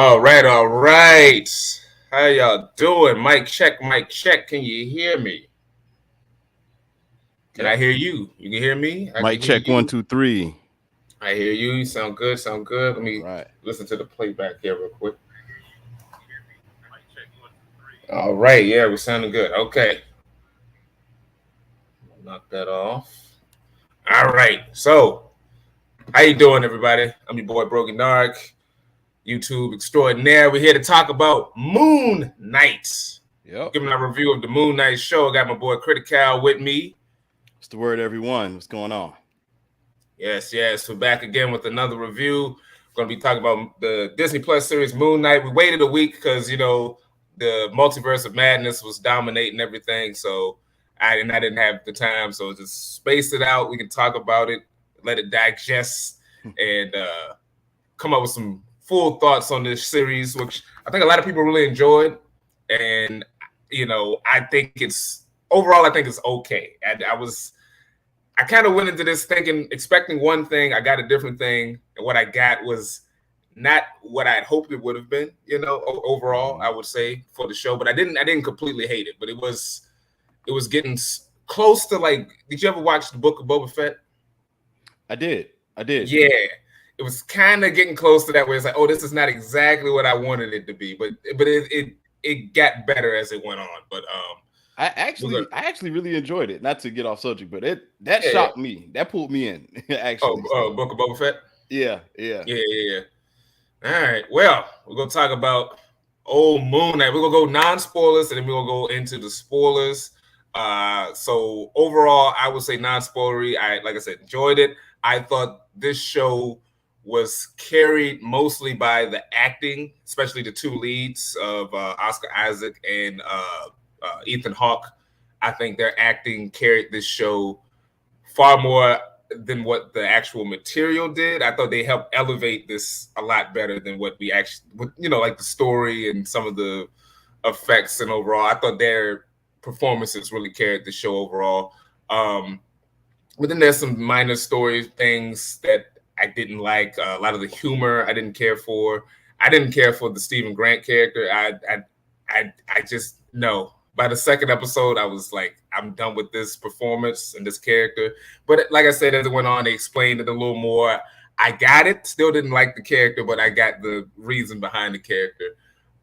All right, all right. How y'all doing? Mic check, mic check. Can you hear me? Can I Yep. hear you? You can hear me? I can Mic hear check one, you. two, three. I hear you. You sound good, sound good. Let All me right. listen to the playback here real quick. All right, yeah, we're sounding good. Okay. Knock that off. All right. So, how you doing, everybody? I'm your boy Brogi Naric, YouTube extraordinaire. We're here to talk about Moon Knight. Yep. Giving a review of the Moon Knight show. I got my boy Critical with me. What's the word, everyone? What's going on? Yes, yes. We're back again with another review. We're going to be talking about the Disney Plus series Moon Knight. We waited a week because, the multiverse of madness was dominating everything. So I didn't have the time. So just spaced it out. We can talk about it, let it digest, and come up with some full thoughts on this series, which I think a lot of people really enjoyed. And, I think I think it's okay. I kind of went into this expecting one thing. I got a different thing, and what I got was not what I had hoped it would have been. Overall, I would say for the show, but I didn't completely hate it. But it was getting close to like. Did you ever watch the Book of Boba Fett? I did. I did. Yeah, it was kind of getting close to that. Where it's like, oh, this is not exactly what I wanted it to be, but it got better as it went on. But I we're actually really enjoyed it. Not to get off subject, but that yeah. shocked me. That pulled me in. Oh, Actually, so Book of Boba Fett. yeah. Yeah. All right. Well, we're gonna talk about old Moon Knight. We're gonna go non-spoilers, and then we're gonna go into the spoilers. So overall, I would say non-spoilery. Like I said, enjoyed it. I thought this show was carried mostly by the acting, especially the two leads of Oscar Isaac and Ethan Hawke. I think their acting carried this show far more than what the actual material did. I thought they helped elevate this a lot better than what we actually, like the story and some of the effects and overall. I thought their performances really carried the show overall. But then there's some minor story things that I didn't like. A lot of the humor I didn't care for. I didn't care for the Stephen Grant character. I just no. By the second episode, I was like, I'm done with this performance and this character. But like I said, as it went on, they explained it a little more. I got it. Still didn't like the character, but I got the reason behind the character.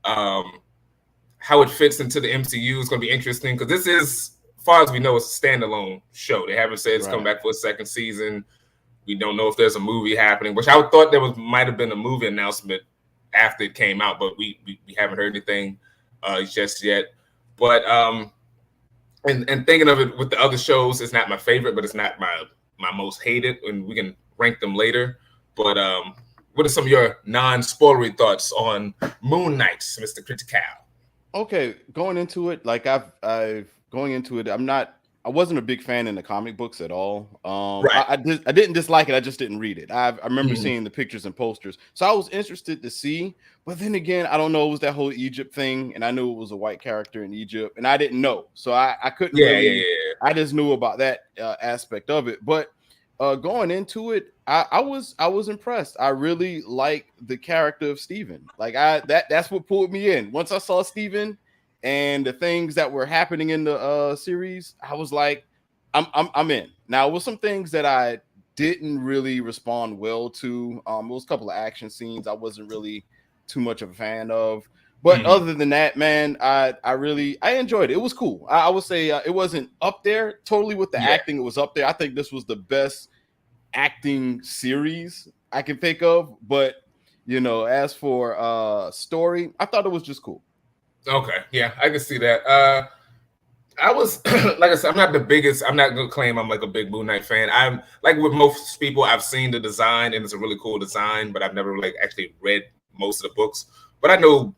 How it fits into the MCU is going to be interesting because this is, as far as we know, it's a standalone show. They haven't said it's coming back for a second season. We don't know if there's a movie happening, which I thought there might have been a movie announcement after it came out, but we haven't heard anything just yet. But and thinking of it with the other shows, it's not my favorite, but it's not my most hated, and we can rank them later. But what are some of your non-spoilery thoughts on Moon Knight, Mr. Critical? Okay, going into it, like going into it, I wasn't a big fan in the comic books at all. Right. I didn't dislike it. I just didn't read it. I remember seeing the pictures and posters, so I was interested to see. But then again, I don't know. It was that whole Egypt thing, and I knew it was a white character in Egypt, and I didn't know, so I couldn't really. Yeah. I just knew about that aspect of it, but going into it, I was impressed. I really like the character of Steven. Like that's what pulled me in. Once I saw Steven and the things that were happening in the series, I was like, I'm in. Now, with some things that I didn't really respond well to, there was a couple of action scenes I wasn't really too much of a fan of. But other than that, man, I enjoyed it. It was cool. I would say it wasn't up there totally with the acting. It was up there. I think this was the best acting series I can think of. But as for story, I thought it was just cool. Okay, yeah, I can see that. I was like I said, I'm not the biggest. I'm not gonna claim I'm like a big Moon Knight fan. I'm like with most people, I've seen the design and it's a really cool design, but I've never like actually read most of the books. But I know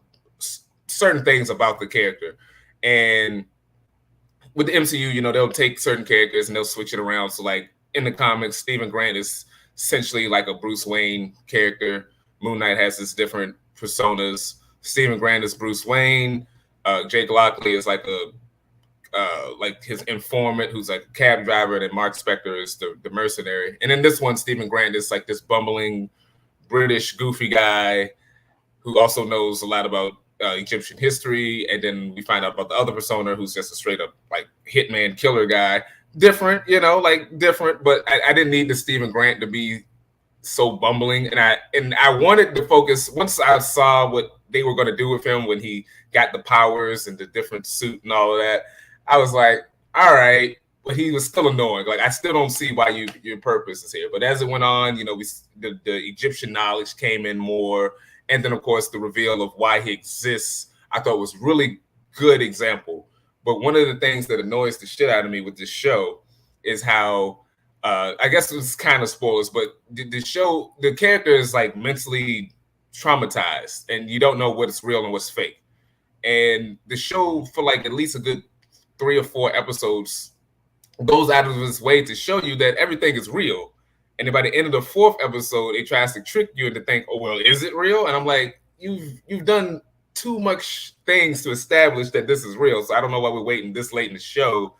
certain things about the character, and with the MCU, they'll take certain characters and they'll switch it around. So like in the comics, Stephen Grant is essentially like a Bruce Wayne character. Moon Knight has his different personas. Stephen Grant is Bruce Wayne. Jake Lockley is like like his informant who's like a cab driver, and then Mark Spector is the mercenary. And in this one, Stephen Grant is like this bumbling British goofy guy who also knows a lot about Egyptian history, and then we find out about the other persona who's just a straight up like hitman killer guy. Different, like different, but I didn't need the Stephen Grant to be so bumbling, and I wanted to focus once I saw what they were going to do with him when he got the powers and the different suit and all of that. I was like, all right, but he was still annoying. Like I still don't see why your purpose is here. But as it went on, the Egyptian knowledge came in more, and then of course the reveal of why he exists, I thought was really good example. But one of the things that annoys the shit out of me with this show is how I guess it was kind of spoilers, but the character is like mentally traumatized, and you don't know what's real and what's fake. And the show, for like at least a good 3 or 4 episodes, goes out of its way to show you that everything is real. And then by the end of the 4th episode, it tries to trick you into think, oh well, is it real? And I'm like, you've done too much things to establish that this is real. So I don't know why we're waiting this late in the show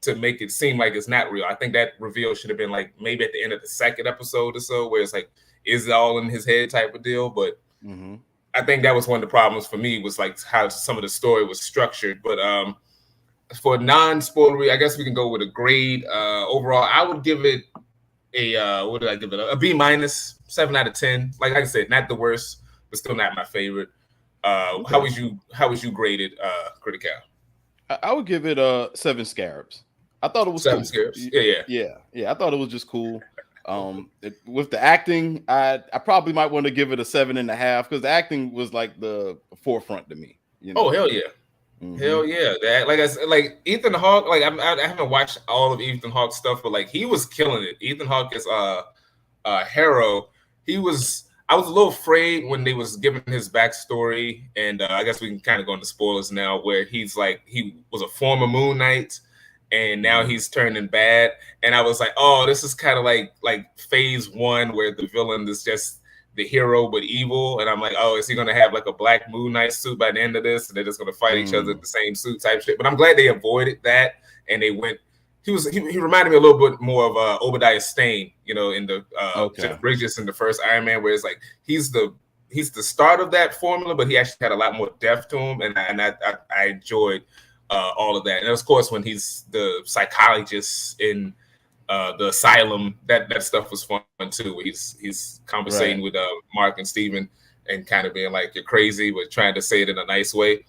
to make it seem like it's not real. I think that reveal should have been like maybe at the end of the 2nd episode or so, where it's like, is it all in his head type of deal? But I think that was one of the problems for me, was like how some of the story was structured. But for non-spoilery, I guess we can go with a grade. Overall, I would give it what did I give it? A B minus, 7 out of 10. Like I said, not the worst, but still not my favorite. Okay. How was you graded, Critical? I would give it 7 scarabs. I thought it was 7 cool. scarabs. Yeah. I thought it was just cool. With the acting, I probably might want to give it a 7.5 because the acting was like the forefront to me. Oh hell yeah. Hell yeah! That, like I said, like Ethan Hawke, like I haven't watched all of Ethan Hawke's stuff, but like he was killing it. Ethan Hawke is Harrow. I was a little afraid when they was giving his backstory, and I guess we can kind of go into spoilers now, where he's like he was a former Moon Knight, and now he's turning bad. And I was like, oh, this is kind of like phase 1, where the villain is just the hero but evil, and I'm like, oh, is he gonna have like a black Moon Knight suit by the end of this, and they're just gonna fight each other in the same suit type shit? But I'm glad they avoided that, and they went. He reminded me a little bit more of Obadiah Stane, in the Jeff Bridges in the first Iron Man, where it's like he's the start of that formula, but he actually had a lot more depth to him, and I enjoyed all of that. And of course, when he's the psychologist in the asylum, that stuff was fun too. Where he's conversating with Mark and Steven and kind of being like, you're crazy, but trying to say it in a nice way.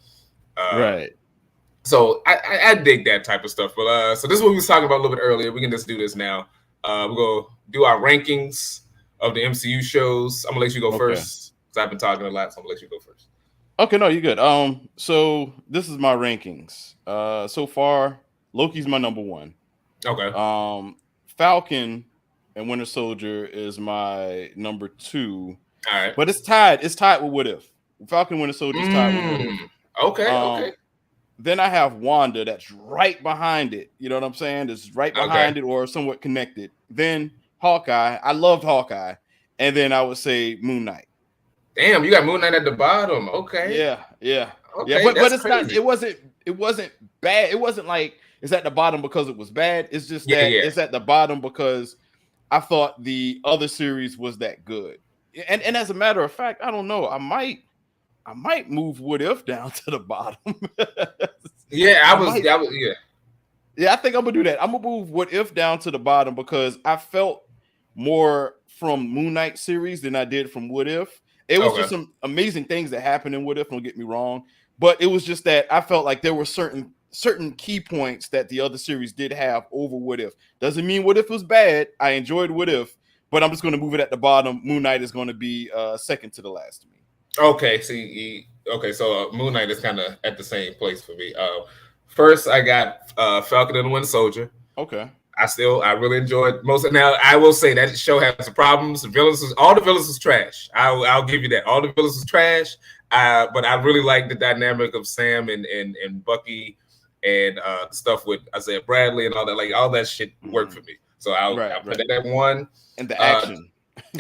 So I dig that type of stuff. But so this is what we was talking about a little bit earlier. We can just do this now. We're gonna do our rankings of the MCU shows. I'm gonna let you go first because I've been talking a lot, so I'm gonna let you go first. Okay, no, you're good. So this is my rankings. So far, Loki's my number 1. Okay. Falcon and Winter Soldier is my number 2. All right. But it's tied. It's tied with What If. Falcon Winter Soldier is tied with What If. Okay. Then I have Wanda that's right behind it. You know what I'm saying? It's right behind it or somewhat connected. Then Hawkeye. I loved Hawkeye. And then I would say Moon Knight. Damn, you got Moon Knight at the bottom. Okay. Yeah. Okay, but it's crazy. not. It wasn't bad. It wasn't like it's at the bottom because it was bad. It's just that it's at the bottom because I thought the other series was that good. And as a matter of fact, I don't know. I might move What If down to the bottom. I think I'm gonna do that. I'm gonna move What If down to the bottom because I felt more from Moon Knight series than I did from What If. It was just some amazing things that happened in What If, don't get me wrong. But it was just that I felt like there were certain key points that the other series did have over What If. Doesn't mean What If was bad. I enjoyed What If, but I'm just going to move it at the bottom. Moon Knight is going to be second to the last to me. Okay, so Moon Knight is kind of at the same place for me. First, I got Falcon and the Winter Soldier. Okay. I really enjoyed most of it. Now, I will say that show has some problems. All the villains was trash. I'll give you that. All the villains was trash. But I really like the dynamic of Sam and Bucky and stuff with Isaiah Bradley and all that. Like all that shit worked for me. So I'll put that at 1. And the action.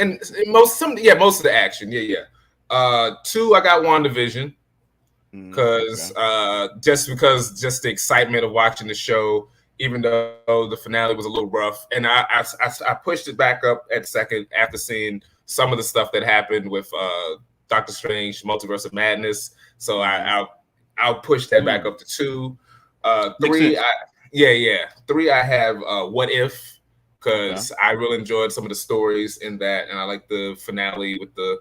And most of the action. 2, I got WandaVision. Because just the excitement of watching the show, even though the finale was a little rough, and I pushed it back up at second after seeing some of the stuff that happened with Doctor Strange Multiverse of Madness. So I'll push that back up to 2. 3, yeah. 3, I have What If, because I really enjoyed some of the stories in that, and I like the finale with the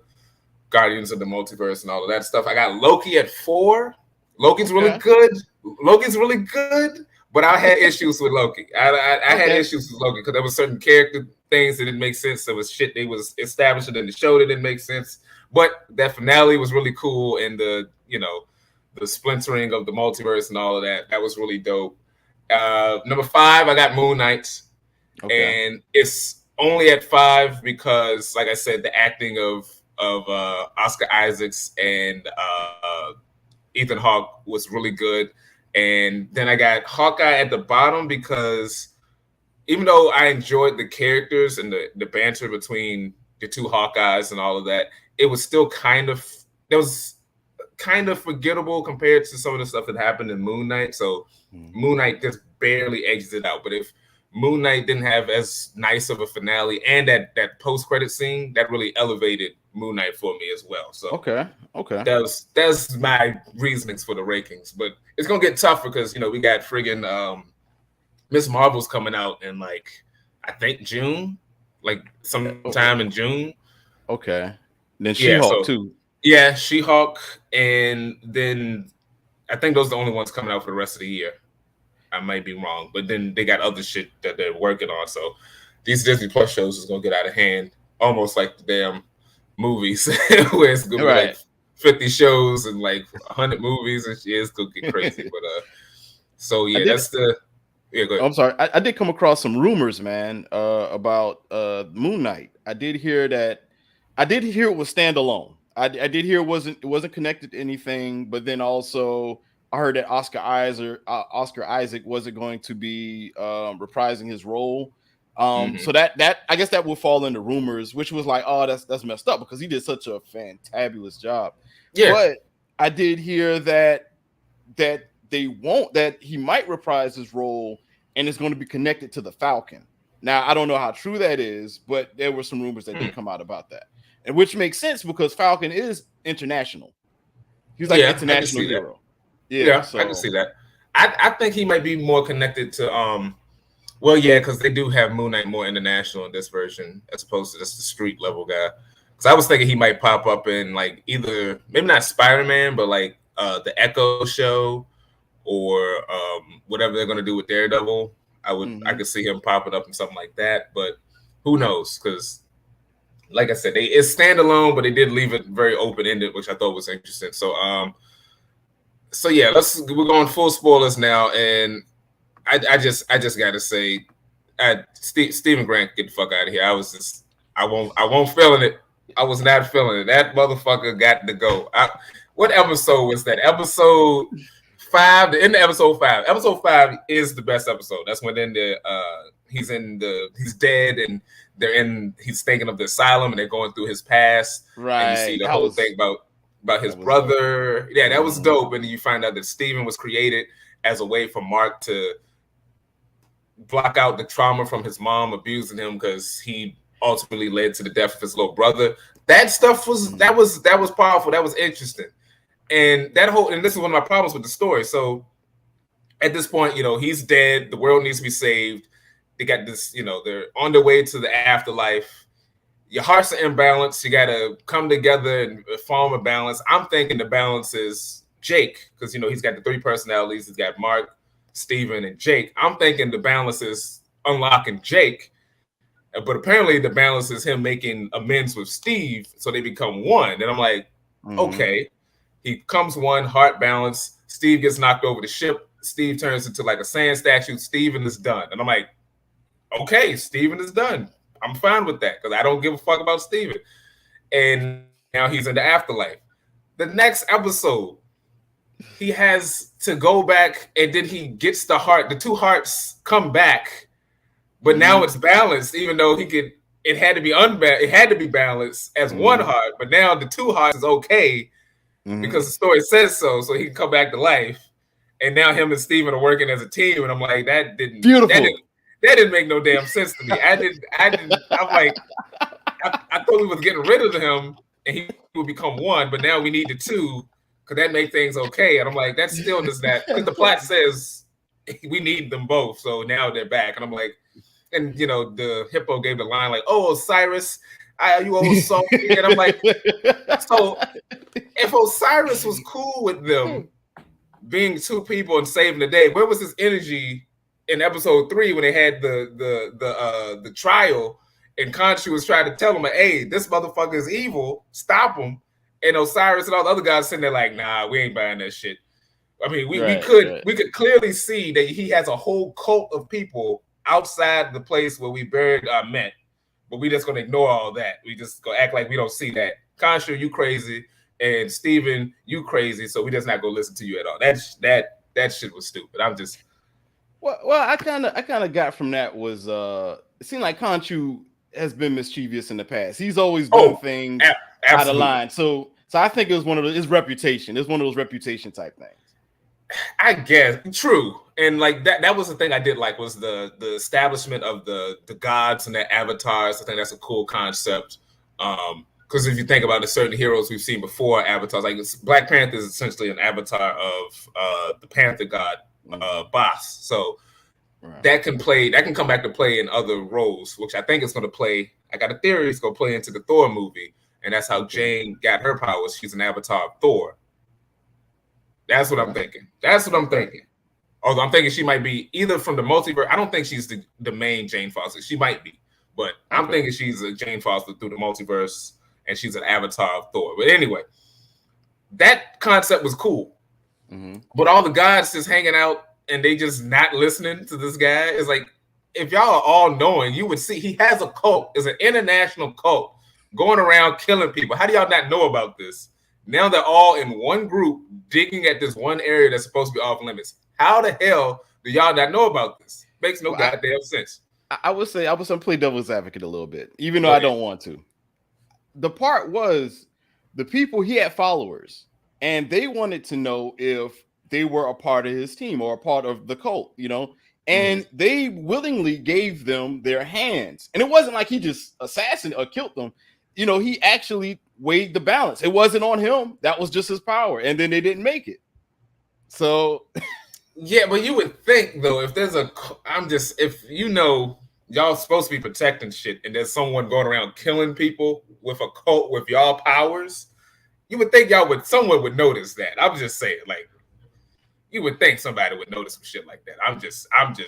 Guardians of the Multiverse and all of that stuff. I got Loki at 4. Loki's really good. But I had issues with Loki. I had issues with Loki because there was certain character things that didn't make sense. There was shit they was establishing in the show that didn't make sense. But that finale was really cool, and the splintering of the multiverse and all of that was really dope. Number 5, I got Moon Knight, and it's only at 5 because, like I said, the acting of Oscar Isaacs and Ethan Hawke was really good. And then I got Hawkeye at the bottom because even though I enjoyed the characters and the banter between the 2 Hawkeyes and all of that, it was still kind of forgettable compared to some of the stuff that happened in Moon Knight. So Moon Knight just barely edges it out. But if Moon Knight didn't have as nice of a finale and that post-credit scene, that really elevated Moon Knight for me as well. So okay. That's my reasonings for the rankings. But it's gonna get tougher because we got friggin' Miss Marvel's coming out in I think June, sometime in June. Okay. Then She-Hulk too. Yeah, She-Hulk, and then I think those are the only ones coming out for the rest of the year. I might be wrong, but then they got other shit that they're working on. So these Disney Plus shows is gonna get out of hand, almost like the damn movies, where it's gonna be 50 shows and 100 movies and shit. It's gonna get crazy. But so yeah, that's the. Yeah, go ahead. I'm sorry. I did come across some rumors, man, about Moon Knight. I did hear it was standalone. I did hear it wasn't connected to anything, but then also I heard that Oscar Isaac wasn't going to be reprising his role. So that I guess that would fall into rumors, which was that's messed up because he did such a fantabulous job. Yeah. But I did hear that he might reprise his role and it's going to be connected to the Falcon. Now, I don't know how true that is, but there were some rumors that did come out about that. And which makes sense because Falcon is international. He's an international hero. Yeah, so I can see that. I think he might be more connected to because they do have Moon Knight more international in this version as opposed to just the street level guy. Because I was thinking he might pop up in either maybe not Spider-Man, but the Echo show or whatever they're gonna do with Daredevil. I could see him popping up in something like that, but who knows? Because like I said, it's standalone, but they did leave it very open-ended, which I thought was interesting. So yeah, we're going full spoilers now, and I just gotta say, Stephen Grant, get the fuck out of here. I won't feeling it. I was not feeling it. That motherfucker got to go. What episode was that? Episode 5. The end of episode 5. Episode 5 is the best episode. That's when he's dead and he's thinking of the asylum and they're going through his past. Right. And you see the whole thing about his brother. Dope. Yeah, that was dope. And then you find out that Steven was created as a way for Mark to block out the trauma from his mom abusing him because he ultimately led to the death of his little brother. That stuff was powerful. That was interesting. And this is one of my problems with the story. So at this point, he's dead. The world needs to be saved. They got this, they're on their way to the afterlife. Your hearts are imbalanced. You got to come together and form a balance. I'm thinking the balance is Jake because, he's got the 3 personalities. He's got Mark, Steven, and Jake. I'm thinking the balance is unlocking Jake. But apparently the balance is him making amends with Steve so they become one. And I'm like, okay. He comes one, heart balance. Steve gets knocked over the ship. Steve turns into a sand statue. Steven is done. And I'm like, okay, Steven is done. I'm fine with that because I don't give a fuck about Steven. And now he's in the afterlife. The next episode, he has to go back and then he gets the heart. The 2 hearts come back, but now it's balanced, even though it had to be unbalanced. It had to be balanced as one heart, but now the 2 hearts is okay because the story says so. So he can come back to life. And now him and Steven are working as a team. And I'm like, that didn't make no damn sense to me. I'm like, I thought we was getting rid of him and he would become one, but now we need the two because that made things okay. And I'm like, that still does that because the plot says we need them both, so now they're back. And I'm like, and the hippo gave the line like, "Oh, Osiris, you old salty," and I'm like, so if Osiris was cool with them being two people and saving the day, where was his energy in episode 3 when they had the trial and Khonshu was trying to tell him, "Hey, this motherfucker is evil, stop him," and Osiris and all the other guys sitting there like, "Nah, we ain't buying that shit." I mean, we could clearly see that he has a whole cult of people outside the place where we buried our men, but we just gonna ignore all that. We just gonna act like we don't see that. Khonshu, you crazy, and Steven, you crazy, so we just not gonna listen to you at all. That shit was stupid. I'm just well, I kind of got from that was it seemed like Khonshu has been mischievous in the past. He's always done things out of line. So I think it was one of his reputation. It's one of those reputation type things. I guess true, and like that was the thing I did like was the establishment of the gods and their avatars. I think that's a cool concept. Because if you think about the certain heroes we've seen before avatars, like Black Panther is essentially an avatar of the Panther god Boss. So that can come back to play in other roles, which I think it's going to play. I got a theory it's going to play into the Thor movie, and that's how Jane got her powers. She's an avatar of Thor. That's what I'm thinking. Although I'm thinking she might be either from the multiverse. I don't think she's the main Jane Foster. She might be, but I'm thinking she's a Jane Foster through the multiverse, and she's an avatar of Thor. But anyway, that concept was cool. Mm-hmm. But all the gods just hanging out and they just not listening to this guy is like, if y'all are all knowing, you would see he has a cult. It's an international cult going around killing people. How do y'all not know about this? Now they're all in one group digging at this one area that's supposed to be off limits. How the hell do y'all not know about this? Makes no goddamn sense. I would say I was going to play devil's advocate a little bit, even though I don't want to. The part was the people, he had followers, and they wanted to know if they were a part of his team or a part of the cult, and they willingly gave them their hands. And it wasn't like he just assassinated or killed them. He actually weighed the balance. It wasn't on him. That was just his power. And then they didn't make it. So yeah, but you would think though, if there's y'all supposed to be protecting shit and there's someone going around killing people with a cult with y'all powers, you would think someone would notice that. I'm just saying, like, you would think somebody would notice some shit like that. I'm just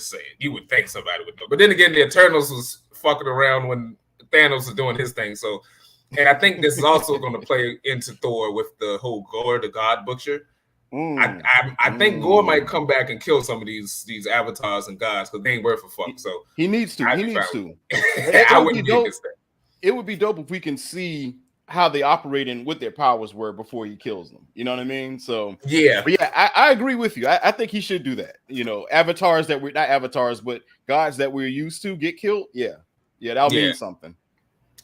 saying, you would think somebody would know. But then again, the Eternals was fucking around when Thanos was doing his thing. So, and I think this is also going to play into Thor with the whole Gore, the God Butcher. I think Gore might come back and kill some of these avatars and gods because they ain't worth a fuck. So he needs to. I wouldn't be against that. It would be dope if we can see how they operate and what their powers were before he kills them. You know what I mean? So yeah, I agree with you. I think he should do that. Avatars that we're not avatars, but gods that we're used to get killed. Yeah, that'll mean something.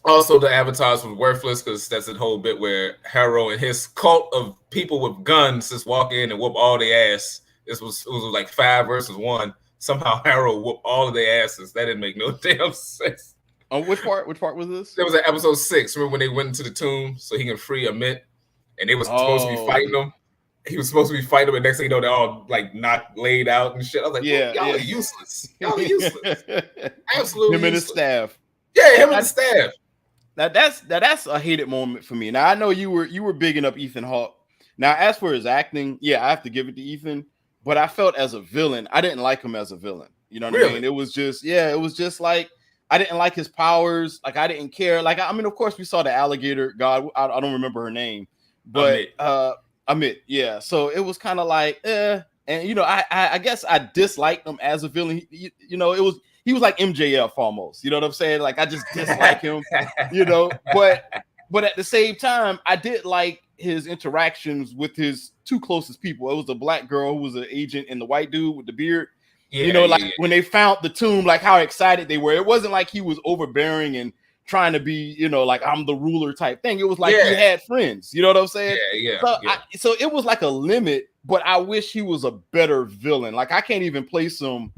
Also, the avatars were worthless because that's a whole bit where Harrow and his cult of people with guns just walk in and whoop all their ass. It was like 5 versus 1. Somehow Harrow whooped all of their asses. That didn't make no damn sense. Which part was this? There was an episode 6. Remember when they went into the tomb so he can free Amit, and they were supposed to be fighting him. He was supposed to be fighting them, and next thing you know, they're all like not laid out and shit. I was like, y'all are useless. Y'all are useless. Absolutely. Him and his staff. Yeah, him and the staff. Now that's a hated moment for me. Now I know you were bigging up Ethan Hawke. Now as for his acting, I have to give it to Ethan. But I felt as a villain, I didn't like him as a villain. You know what I mean? It was just like I didn't like his powers. Like I didn't care. Like I mean, of course we saw the alligator god. I don't remember her name, but Amit. Yeah. So it was kind of like And I guess I disliked him as a villain. He was like MJF almost, you know what I'm saying? Like I just dislike him, but at the same time, I did like his interactions with his 2 closest people. It was the black girl who was an agent and the white dude with the beard. When they found the tomb, like how excited they were. It wasn't like he was overbearing and trying to be, like I'm the ruler type thing. It was like he had friends, you know what I'm saying? So it was like a limit, but I wish he was a better villain. Like I can't even place him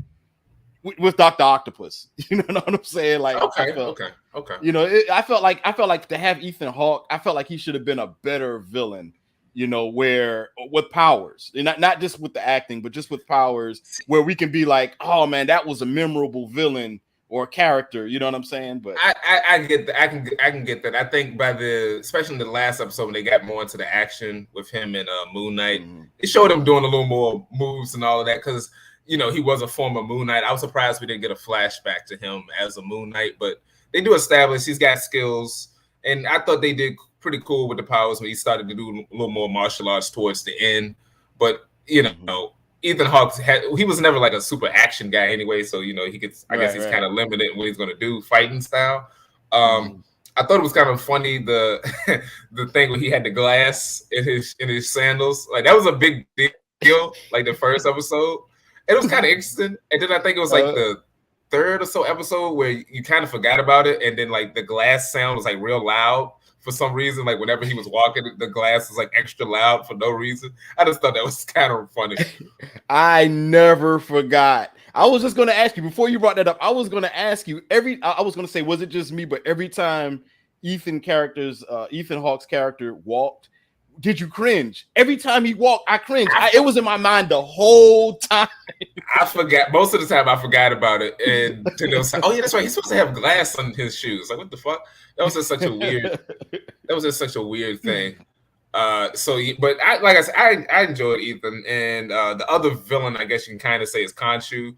with Dr. Octopus. You know what I'm saying? Like, Okay. You know, I felt like to have Ethan Hawke, I felt like he should have been a better villain. You know, where with powers, and not just with the acting, but just with powers, where we can be like, oh man, that was a memorable villain or character. You know what I'm saying? But I get that. I can get that. I think especially in the last episode when they got more into the action with him and Moon Knight, it showed him doing a little more moves and all of that because you know he was a former Moon Knight. I was surprised we didn't get a flashback to him as a Moon Knight, but they do establish he's got skills, and I thought they did pretty cool with the powers when he started to do a little more martial arts towards the end. But you know, Ethan Hawke he was never like a super action guy anyway, so you know he gets. I guess he's kind of limited in what he's going to do fighting style. I thought it was kind of funny the thing when he had the glass in his sandals. Like that was a big deal. Like the first episode, it was kind of interesting. And then I think it was like the third or so episode where you kind of forgot about it, and then like the glass sound was like real loud. For some reason, like whenever he was walking, the glass was like extra loud for no reason. I just thought that was kind of funny. I never forgot. I was just going to ask you before you brought that up. I was going to ask you I was going to say, was it just me? But every time Ethan Hawke's character walked, did you cringe? Every time he walked, I cringed. It was in my mind the whole time. I forgot. Most of the time, I forgot about it. And then it was like, oh, yeah, that's right. He's supposed to have glass on his shoes. Like, what the fuck? That was just such a weird thing. But I enjoyed Ethan. And the other villain, I guess you can kind of say, is Khonshu.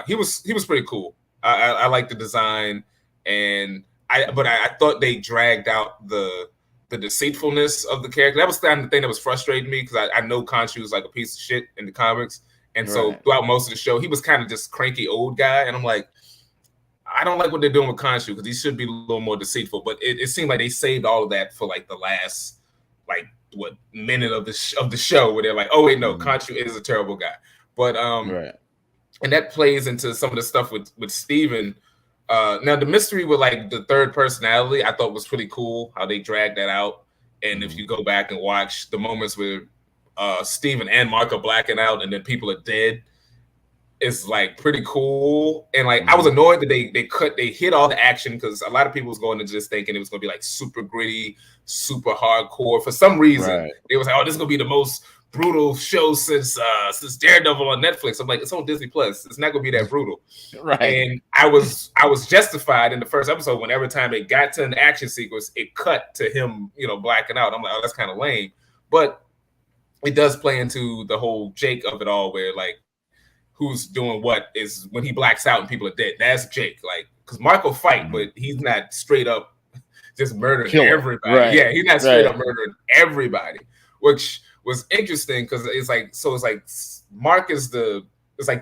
He was pretty cool. I like the design. And I thought they dragged out the deceitfulness of the character. That was the thing that was frustrating me because I know Khonshu was like a piece of shit in the comics. And so throughout most of the show, he was kind of just cranky old guy. And I'm like, I don't like what they're doing with Khonshu because he should be a little more deceitful. But it seemed like they saved all of that for like the last minute of the show where they're like, oh wait, no, Khonshu is a terrible guy. But and that plays into some of the stuff with Steven. Now the mystery with like the third personality, I thought was pretty cool how they dragged that out. And if you go back and watch the moments where Steven and Mark are blacking out and then people are dead, it's like pretty cool. And like I was annoyed that they hit all the action because a lot of people was going to just thinking it was going to be like super gritty, super hardcore. For some reason, they was like, oh, this is going to be the most brutal show since Daredevil on Netflix. I'm like, it's on Disney Plus. It's not going to be that brutal. And I was justified in the first episode when every time it got to an action sequence, it cut to him, blacking out. I'm like, oh, that's kind of lame. But it does play into the whole Jake of it all where like, who's doing what is when he blacks out and people are dead. That's Jake. Like, because Mark will fight, but he's not straight up just murdering everybody. Yeah, he's not straight up murdering everybody, which was interesting because it's like Mark is the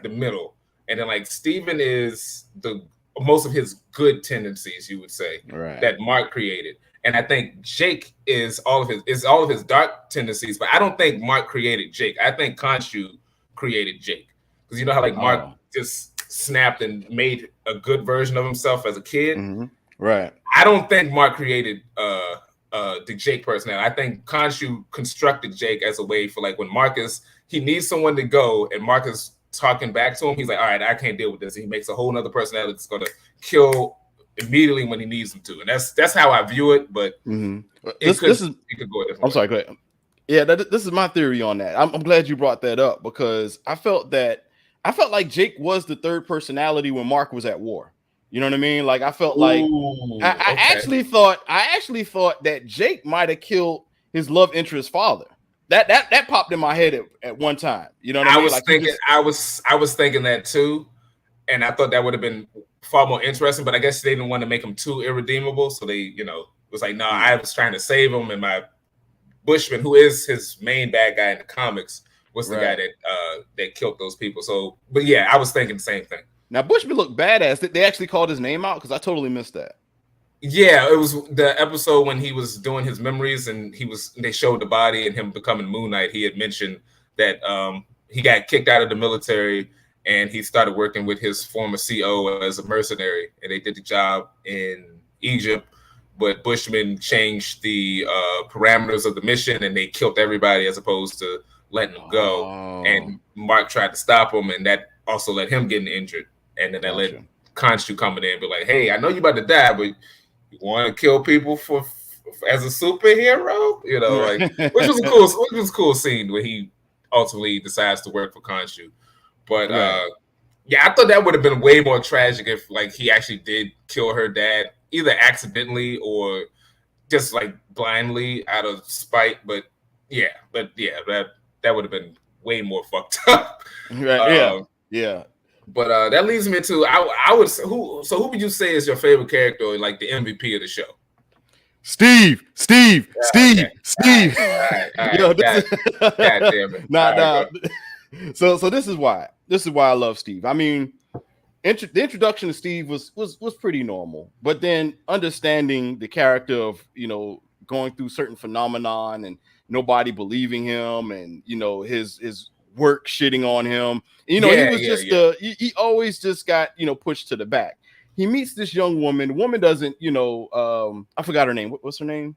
middle, and then like Steven is the most of his good tendencies, you would say, that Mark created. And I think Jake is all of his dark tendencies, but I don't think Mark created Jake. I think Khonshu created Jake. Because you know how like Mark just snapped and made a good version of himself as a kid? Right. I don't think Mark created the Jake personality. I think Khonshu constructed Jake as a way for like when he needs someone to go and Mark is talking back to him, he's like, all right, I can't deal with this. And he makes a whole nother personality that's going to kill immediately when he needs him to. And that's how I view it, but it could go a different way. Sorry, go ahead. Yeah, this is my theory on that. I'm glad you brought that up because I felt like Jake was the third personality when Mark was at war. You know what I mean? Like I felt like I actually thought that Jake might have killed his love interest's father. That popped in my head at one time. You know what I mean? I was thinking that too, and I thought that would have been far more interesting. But I guess they didn't want to make him too irredeemable, so they was like, no, I was trying to save him, and my Bushman, who is his main bad guy in the comics, was the guy that killed those people. So, but yeah, I was thinking the same thing. Now, Bushman looked badass. Did they actually called his name out? Because I totally missed that. Yeah, it was the episode when he was doing his memories and they showed the body and him becoming Moon Knight. He had mentioned that he got kicked out of the military and he started working with his former CO as a mercenary, and they did the job in Egypt. But Bushman changed the parameters of the mission and they killed everybody as opposed to letting him go. And Mark tried to stop him, and that also let him get injured. and then they let Gotcha. Khonshu come in there and be like, "Hey, I know you about to die, but you want to kill people as a superhero?" You know, like which was a cool scene where he ultimately decides to work for Khonshu. But Right. yeah, I thought that would have been way more tragic if like he actually did kill her dad, either accidentally or just like blindly out of spite. But yeah, that would have been way more fucked up. Right. Yeah. Um, Yeah. but that leads me to I would who would you say is your favorite character or like the MVP of the show? Steve. Okay. Steve. All Yo, right. this God, is God damn it. nah, All right, nah. go. So this is why. This is why I love Steve. I mean, the introduction to Steve was pretty normal, but then understanding the character of going through certain phenomenon and nobody believing him, and his work shitting on him. He was just he always just got pushed to the back. He meets this young woman. The woman doesn't I forgot her name. What's her name?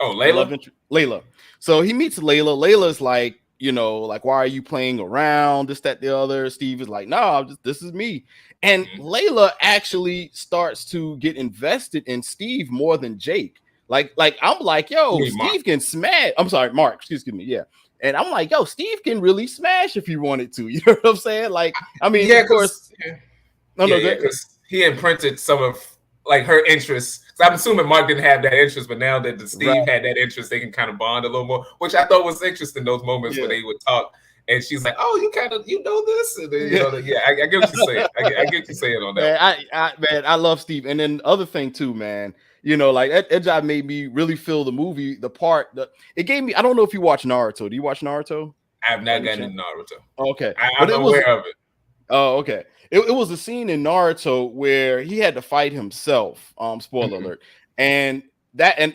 Oh, Layla? Layla. So he meets Layla. Layla's like, like, why are you playing around? This, that, the other. Steve is like, no, this is me. And Layla actually starts to get invested in Steve more than Jake. Like I'm like, yo, Steve Mark. can smash. I'm sorry, Mark. Excuse me. Yeah. And I'm like, yo, Steve can really smash if he wanted to. You know what I'm saying? Like, I mean, of course. Because he imprinted some of like her interests. I'm assuming Mark didn't have that interest, but now that Steve had that interest, they can kind of bond a little more, which I thought was interesting. Those moments where they would talk, and she's like, "Oh, you know this," and then, I get what you're saying. I get what you're saying on that. Man, I love Steve. And then the other thing too, man, like that job made me really feel the movie, the part that it gave me. I don't know if you watch Naruto. Do you watch Naruto? I've not gotten into Naruto. Okay, I'm aware of it. Oh, okay. It was a scene in Naruto where he had to fight himself. Spoiler alert. And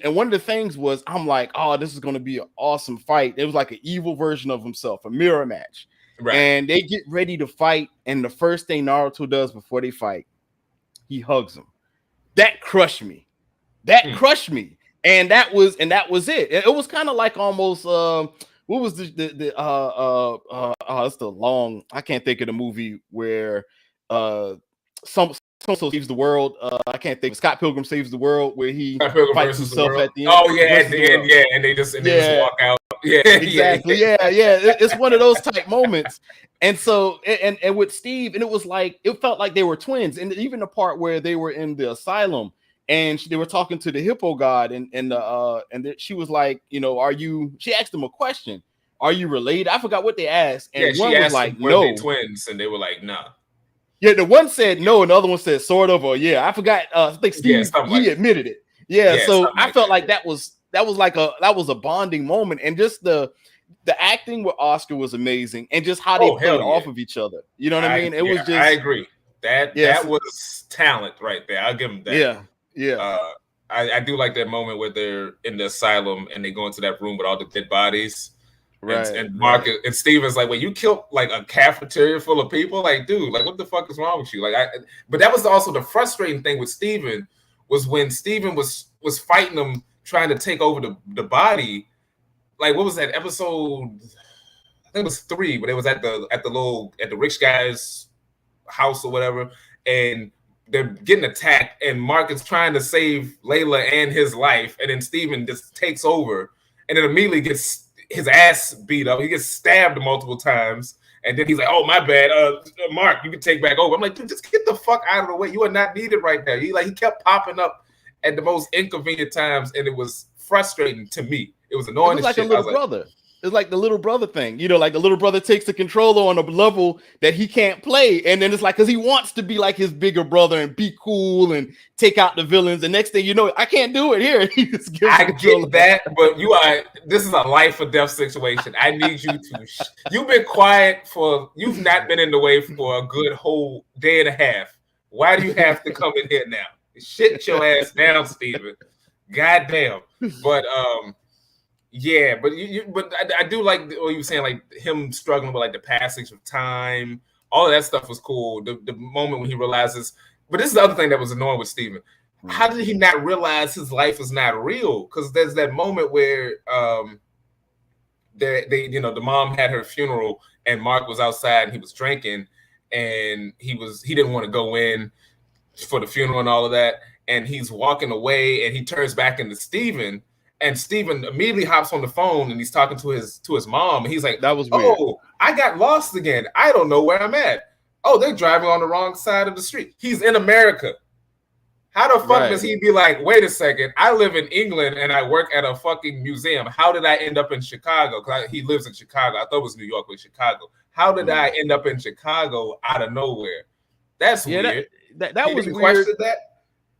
one of the things was, I'm like, oh, this is going to be an awesome fight. It was like an evil version of himself, a mirror match. Right. And they get ready to fight. And the first thing Naruto does before they fight, he hugs him. That crushed me. Crushed me. And that was it. It was kind of like almost what was it's the long, I can't think of the movie where some saves the world. I can't think. Scott Pilgrim Saves the World, where he fights himself at the end. Oh yeah, at the end, yeah, and they just walk out. Yeah, exactly. Yeah. It's one of those type moments. And so, and with Steve, and it was like, it felt like they were twins. And even the part where they were in the asylum and they were talking to the hippo god, and she was like, she asked him a question. Are you related? I forgot what they asked. And one was like, no. Were they twins? And they were like, nah. Yeah, the one said no, and the other one said sort of, or yeah. I forgot. I think Steve, he admitted it. Yeah, so I felt like that was a bonding moment, and just the acting with Oscar was amazing, and just how they played off of each other. You know what I mean? It was just. I agree. That was talent right there. I'll give him that. Yeah. I do like that moment where they're in the asylum and they go into that room with all the dead bodies. Right. And Mark and Steven's like, "Wait, you killed like a cafeteria full of people? Like, dude, like what the fuck is wrong with you?" But that was also the frustrating thing with Steven, was when Steven was fighting them, trying to take over the body. Like, what was that episode? I think it was 3, but it was at the rich guy's house or whatever, and they're getting attacked, and Mark is trying to save Layla and his life, and then Steven just takes over, and then immediately gets his ass beat up. He gets stabbed multiple times, and then he's like, "Oh, my bad, Mark, you can take back over." I'm like, dude, just get the fuck out of the way. You are not needed right now. He kept popping up at the most inconvenient times, and it was frustrating to me. It was annoying. It was like a little brother. It's like the little brother thing, like the little brother takes the controller on a level that he can't play. And then it's like, because he wants to be like his bigger brother and be cool and take out the villains. The next thing you know, I can't do it here. I get that, but this is a life or death situation. I need you to, you've been quiet you've not been in the way for a good whole day and a half. Why do you have to come in here now? Shit your ass down, Steven. Goddamn. But, yeah, but I do like what you were saying, like him struggling with like the passage of time. All of that stuff was cool. The moment when he realizes, but this is the other thing that was annoying with Steven. How did he not realize his life is not real? Because there's that moment where the mom had her funeral and Mark was outside and he was drinking, and he didn't want to go in for the funeral and all of that. And he's walking away, and he turns back into Steven, and Steven immediately hops on the phone, and he's talking to his mom, and he's like, that was weird. "Oh, I got lost again. I don't know where I'm at. Oh, they're driving on the wrong side of the street." He's in America. How the fuck does he be like, "Wait a second, I live in England and I work at a fucking museum. How did I end up in Chicago?" Because he lives in Chicago. I thought it was New York, but Chicago. How did I end up in Chicago out of nowhere? That's weird. That was weird. That?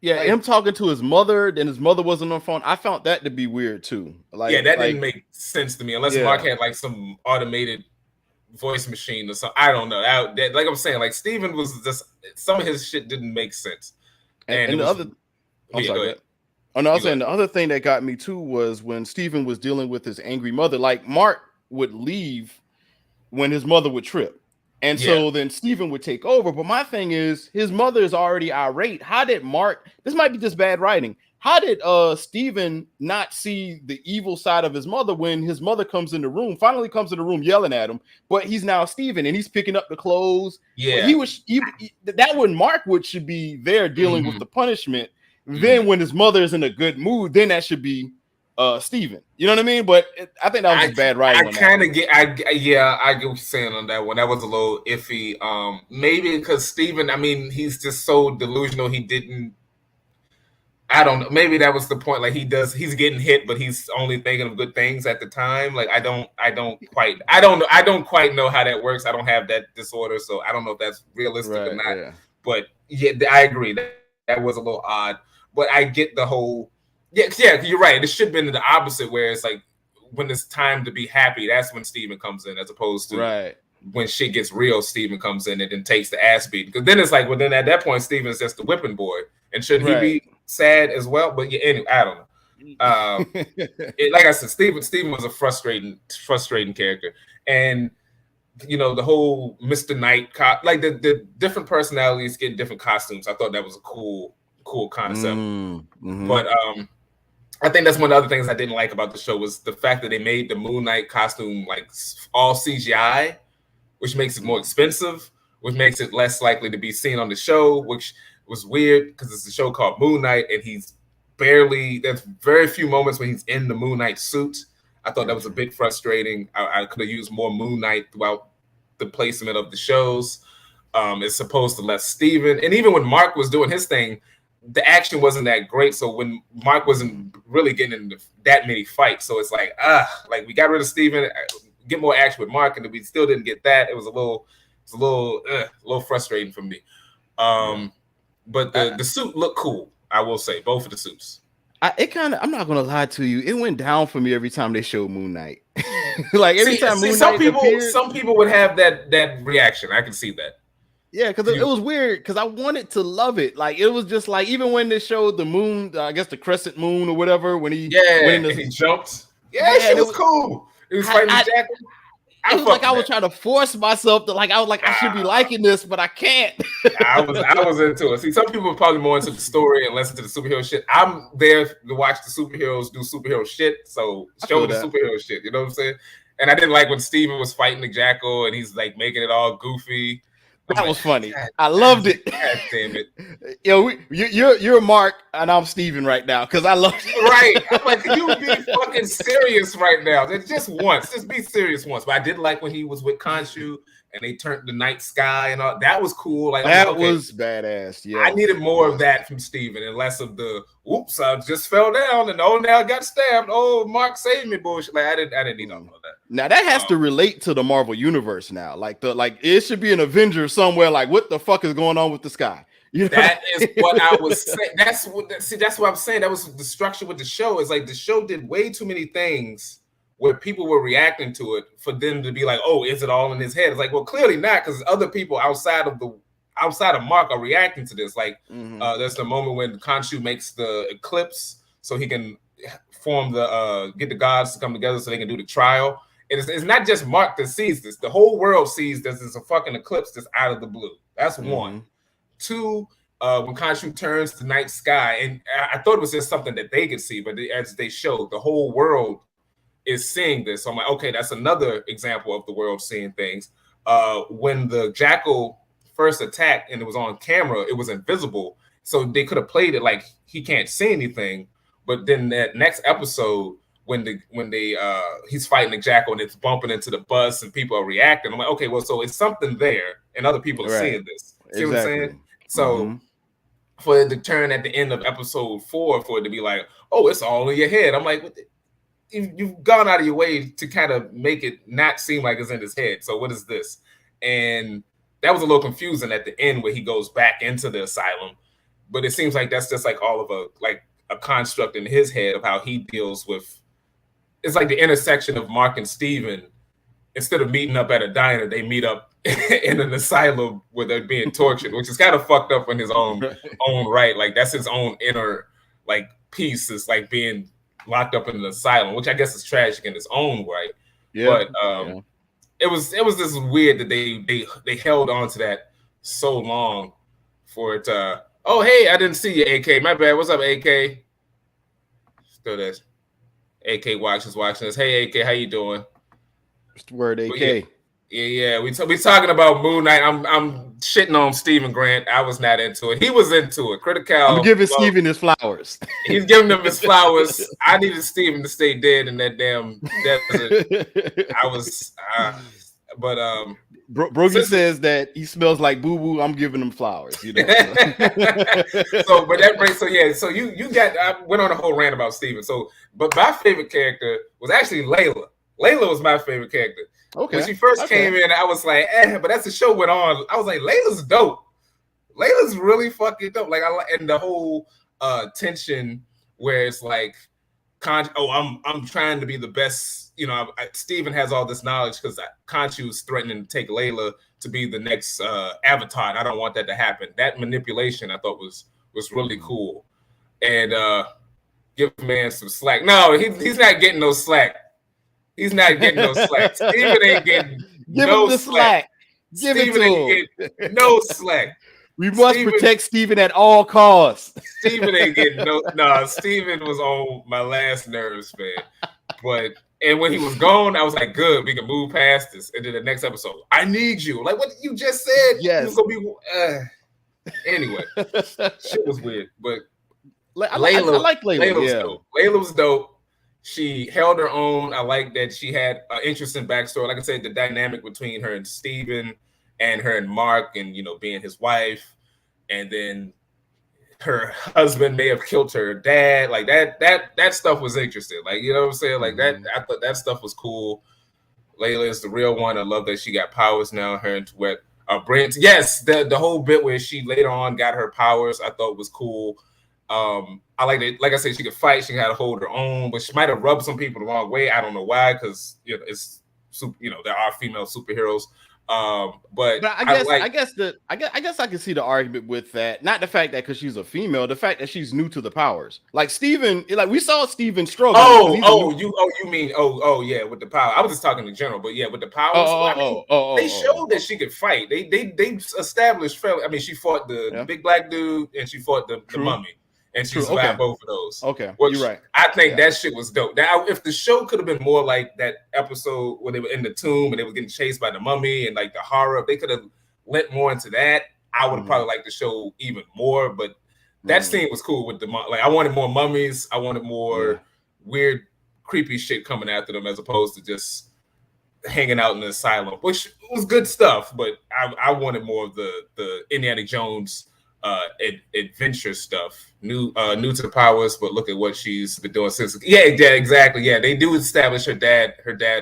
Yeah, like, him talking to his mother, then his mother wasn't on the phone. I found that to be weird too. Like, yeah, that didn't make sense to me unless Mark had like some automated voice machine or something. I don't know. That, like I'm saying, like Steven was just, some of his shit didn't make sense. And the other, I'm sorry. Oh no, I was saying the other thing that got me too was when Steven was dealing with his angry mother. Like Mark would leave when his mother would trip, and so then Steven would take over. But my thing is, his mother is already irate. How did Mark? This might be just bad writing. How did Steven not see the evil side of his mother when his mother comes in the room, finally comes in the room yelling at him, but he's now Steven and he's picking up the clothes. Yeah. That when Mark should be there dealing with the punishment. Then when his mother is in a good mood, then that should be Steven. You know what I mean? But I think that was just bad writing. I kind of get I get what you're saying on that one. That was a little iffy. Maybe because Steven, I mean, he's just so delusional, he didn't, I don't know. Maybe that was the point. Like he's getting hit, but he's only thinking of good things at the time. Like I don't quite know how that works. I don't have that disorder, so I don't know if that's realistic or not. Yeah. But yeah, I agree. That was a little odd. But I get the whole. Yeah, you're right. It should have been the opposite, where it's like when it's time to be happy, that's when Steven comes in, as opposed to when shit gets real, Steven comes in and then takes the ass beat. Because then it's like, well, then at that point, Steven's just the whipping boy, and should he be sad as well? But yeah, anyway, I don't know. Like I said, Steven was a frustrating character, and you know the whole Mr. Knight, like the different personalities getting different costumes. I thought that was a cool concept. But I think that's one of the other things I didn't like about the show was the fact that they made the Moon Knight costume like all CGI, which makes it more expensive, which makes it less likely to be seen on the show, which was weird because it's a show called Moon Knight and there's very few moments when he's in the Moon Knight suit. I thought that was a bit frustrating. I could have used more Moon Knight throughout the placement of the shows. It's supposed to let Steven, and even when Mark was doing his thing, the action wasn't that great. So when Mark wasn't really getting into that many fights, so it's like we got rid of Steven, get more action with Mark, and we still didn't get that. It was a little frustrating for me. But the suit looked cool. I will say both of the suits. I'm not gonna lie to you. It went down for me every time they showed Moon Knight. Like every time Moon Knight appeared, some people would have that reaction. I can see that. Yeah, because it was weird. Because I wanted to love it. Like it was just like even when they showed the moon, I guess the crescent moon or whatever, when he he jumped. Yeah, it was cool. It was fighting the jacket. It was like I was trying to force myself to like. I was like, I should be liking this, but I can't. I was into it. See, some people are probably more into the story and less into the superhero shit. I'm there to watch the superheroes do superhero shit. So show the superhero shit. You know what I'm saying? And I didn't like when Steven was fighting the Jackal and he's like making it all goofy. That was funny. I loved it. God damn it. Yo, you're Mark and I'm Steven right now because I love it. Right. I'm like, you be fucking serious right now. Just once. Just be serious once. But I did like when he was with Khonshu and they turned the night sky and all. That was cool. Like that was badass. Yeah. I needed more of that from Steven and less of the oops, I just fell down and now I got stabbed. Oh, Mark saved me bullshit. Like I didn't need all of that. Now that has to relate to the Marvel universe now. Like it should be an Avenger somewhere. Like what the fuck is going on with the sky? You know? That is what I was saying. That's what I'm saying. That was the structure with the show. Is like the show did way too many things where people were reacting to it for them to be like, oh, is it all in his head? It's like, well, clearly not, because other people outside of Mark are reacting to this. Like there's the moment when Khonshu makes the eclipse so he can form get the gods to come together so they can do the trial. It's not just Mark that sees this. The whole world sees this as a fucking eclipse that's out of the blue. That's one. Two, when Khonshu turns the night sky, and I thought it was just something that they could see, but as they showed, the whole world is seeing this. So I'm like, okay, that's another example of the world seeing things. When the Jackal first attack and it was on camera, it was invisible. So they could have played it like he can't see anything. But then that next episode, when he's fighting the jackal and it's bumping into the bus and people are reacting, I'm like, okay, well, so it's something there and other people are seeing this. See what I'm saying? So for it to turn at the end of episode 4 for it to be like, oh, it's all in your head. I'm like, you've gone out of your way to kind of make it not seem like it's in his head. So what is this? And that was a little confusing at the end where he goes back into the asylum. But it seems like that's just like all of a construct in his head of how he deals with. It's like the intersection of Mark and Steven. Instead of meeting up at a diner, they meet up in an asylum where they're being tortured, which is kind of fucked up in his own right. Like that's his own inner like piece is like being locked up in an asylum, which I guess is tragic in its own right. Yeah. But it was this weird that they held on to that so long for it. Oh hey, I didn't see you, AK. My bad. What's up, AK? Still there. AK watching us. Hey AK, how you doing? Just the word AK. Yeah. We talking about Moon Knight. I'm shitting on Stephen Grant. I was not into it. He was into it. Critical. I'm giving Stephen his flowers. He's giving them his flowers. I needed Stephen to stay dead in that damn desert. I was, but Brogi says that he smells like boo boo. I'm giving him flowers. You know. So, but that brings. So yeah. So you got. I went on a whole rant about Stephen. So, but my favorite character was actually Layla. Layla was my favorite character. Okay. When she first came in, I was like, but as the show went on, I was like, Layla's dope. Layla's really fucking dope. Like and the whole tension where it's like, I'm trying to be the best. You know, Steven has all this knowledge because Khonshu was threatening to take Layla to be the next Avatar. And I don't want that to happen. That manipulation I thought was really cool. And give man some slack. No, he's not getting no slack. He's not getting no slack. Steven ain't getting no slack. Give it to him. Getting no slack. We must protect Steven at all costs. Steven ain't getting no. Steven was on my last nerves, man. And when he was gone, I was like, good, we can move past this. And then the next episode, I need you. Like what you just said. Yes. Gonna be, anyway, shit was weird. But I like Layla. Layla was dope. Layla was dope. She held her own. I like that she had an interesting backstory. Like I said, the dynamic between her and Steven and her and Mark and, being his wife. And then her husband may have killed her dad. Like that stuff was interesting. Like, you know what I'm saying? Like that, I thought that stuff was cool. Layla is the real one. I love that she got powers now. Her and Brent. Yes, the whole bit where she later on got her powers, I thought was cool. I like it. Like I said, she could fight. She had to hold her own, but she might have rubbed some people the wrong way. I don't know why, because it's there are female superheroes. But I guess I can see the argument with that. Not the fact that because she's a female, the fact that she's new to the powers. Like Steven, like we saw Steven struggle. You mean yeah, with the power. I was just talking in general, but yeah, with the powers. They showed that she could fight. They established. I mean, she fought the big black dude and she fought the mummy. And she survived both of those. Okay, you're right. I think that shit was dope. Now, if the show could have been more like that episode where they were in the tomb and they were getting chased by the mummy and like the horror, if they could have lent more into that, I would have probably liked the show even more. But that scene was cool with the like. I wanted more mummies. I wanted more weird, creepy shit coming after them as opposed to just hanging out in the asylum, which was good stuff. But I wanted more of the Indiana Jones adventure stuff. New to the powers, but look at what she's been doing since. Yeah, exactly. Yeah, they do establish her dad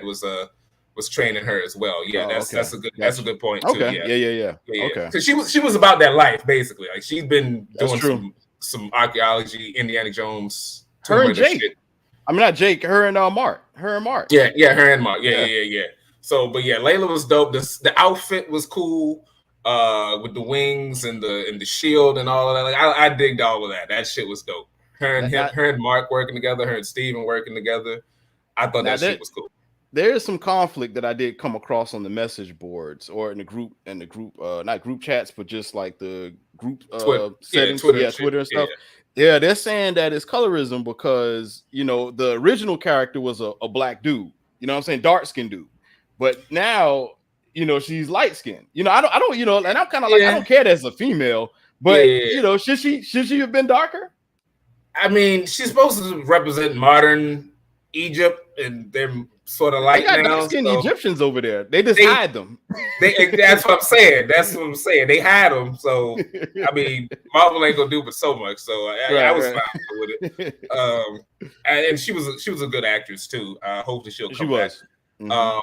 was training her as well. Yeah, that's a good point too. Okay. Yeah. Okay, because she was about that life basically. Like she's been doing some archaeology, Indiana Jones. Her and Jake. Shit. I mean, not Jake. Her and Mark. Yeah, her and Mark. Yeah. So, but yeah, Layla was dope. The outfit was cool. With the wings and the shield and all of that, like I digged all of that. That shit was dope. Her and Mark working together, her and Steven working together. I thought that shit was cool. There is some conflict that I did come across on the message boards or in the group, not group chats, but just like the group settings, Twitter and stuff. Yeah, they're saying that it's colorism because the original character was a black dude. You know what I'm saying, dark skinned dude, but now. she's light skinned. I don't, and I'm kind of like, I don't care that as a female, but should she have been darker? I mean, she's supposed to represent modern Egypt, and they're sort of light now. Dark-skinned Egyptians over there. They just hide them. That's what I'm saying. They hide them. So I mean, Marvel ain't gonna do but so much. So I was fine with it. And she was a good actress too. Hopefully she'll come back. Mm-hmm.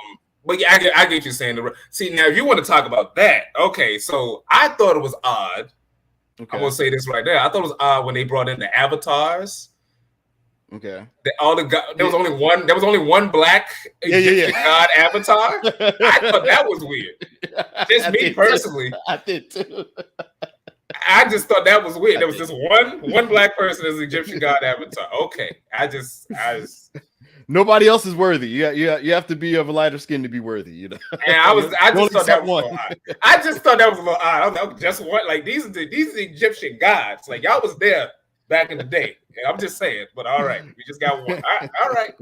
But yeah, I get you saying. See, now if you want to talk about that, okay. So I thought it was odd. Okay. I'm gonna say this right there. I thought it was odd when they brought in the avatars. Okay. There was only one black Egyptian god avatar. I thought that was weird. Just me personally. I did too. I just thought that was weird. There was just one black person as Egyptian god avatar. Okay. I just nobody else is worthy. You have to be of a lighter skin to be worthy, And I just thought that was a little odd. I just thought that was a little odd. I was like, just one, like these are the Egyptian gods. Like y'all was there back in the day. I'm just saying, but all right, we just got one. All right.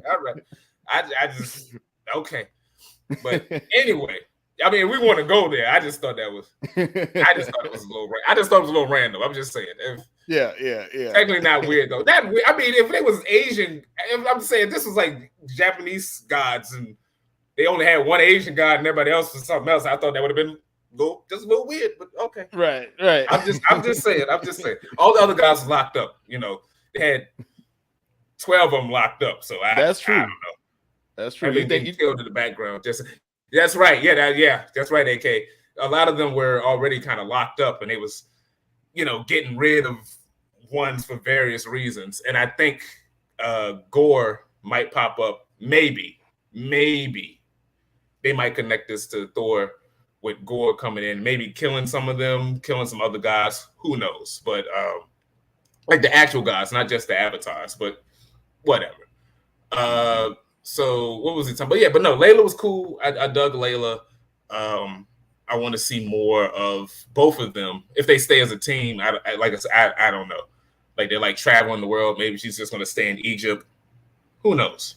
I just okay. But anyway, I mean, we want to go there. I just thought it was a little random. I'm just saying. Yeah. Technically not weird though. That weird. I mean, if it was Asian, I'm saying this was like Japanese gods, and they only had one Asian god, and everybody else was something else. I thought that would have been just a little weird, but okay. Right. I'm just saying. All the other guys was locked up. They had 12 of them locked up. So that's true. I don't know. That's true. I mean, they killed in the background. That's right. Yeah, that's right, AK. A lot of them were already kind of locked up, and they was, getting rid of ones for various reasons. And I think Gore might pop up. Maybe they might connect this to Thor with Gore coming in, maybe killing some of them, killing some other guys. Who knows? But like the actual guys, not just the avatars, but whatever. So what was it talking about? Yeah, but no, Layla was cool. I dug Layla. I want to see more of both of them if they stay as a team. I don't know. Like they're like traveling the world. Maybe she's just going to stay in Egypt. Who knows?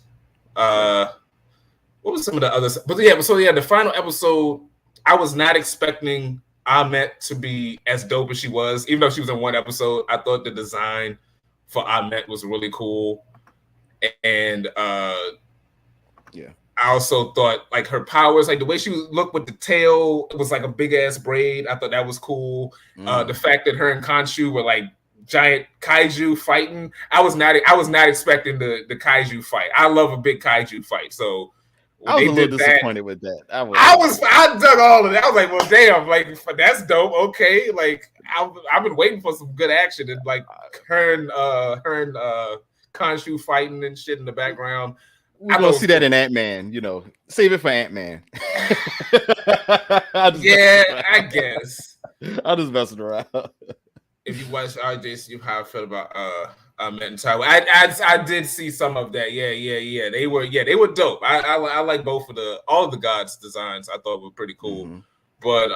What was some of the others? But yeah, the final episode, I was not expecting Ahmet to be as dope as she was. Even though she was in one episode, I thought the design for Ahmet was really cool. And I also thought like her powers, like the way she looked with the tail, it was like a big ass braid. I thought that was cool. The fact that her and Khonshu were like giant kaiju fighting, I was not expecting the kaiju fight. I love a big kaiju fight, so I was a little disappointed with that. I dug all of that. I was like, well, damn, like that's dope. Okay, like I've been waiting for some good action and like her and Khonshu fighting and shit in the background. I don't see that in Ant-Man. Save it for Ant-Man. I guess. I'm just messing around. If you watch RJ, you how I felt about Met and Tywin. I did see some of that. Yeah. They were dope. I like both of all of the gods' designs. I thought were pretty cool. Mm-hmm. But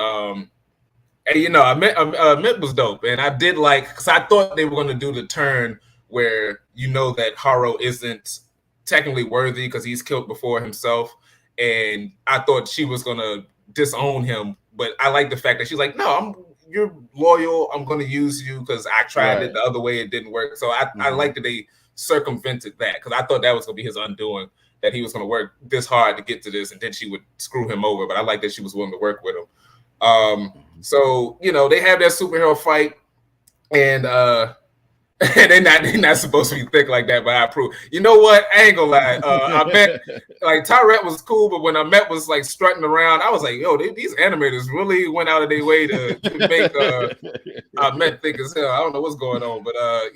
Met was dope, and I did like because I thought they were going to do the turn where that Haro isn't technically worthy because he's killed before himself, and I thought she was going to disown him. But I like the fact that she's like, no, you're loyal. I'm going to use you because I tried it the other way. It didn't work. So I like that they circumvented that because I thought that was going to be his undoing, that he was going to work this hard to get to this, and then she would screw him over. But I like that she was willing to work with him. So, they have that superhero fight, and they're not supposed to be thick like that, but I approve. You know what? I ain't gonna lie. I met like Tyrett was cool, but when I met was like strutting around, I was like, yo, these animators really went out of their way to make I met thick as hell. I don't know what's going on, but I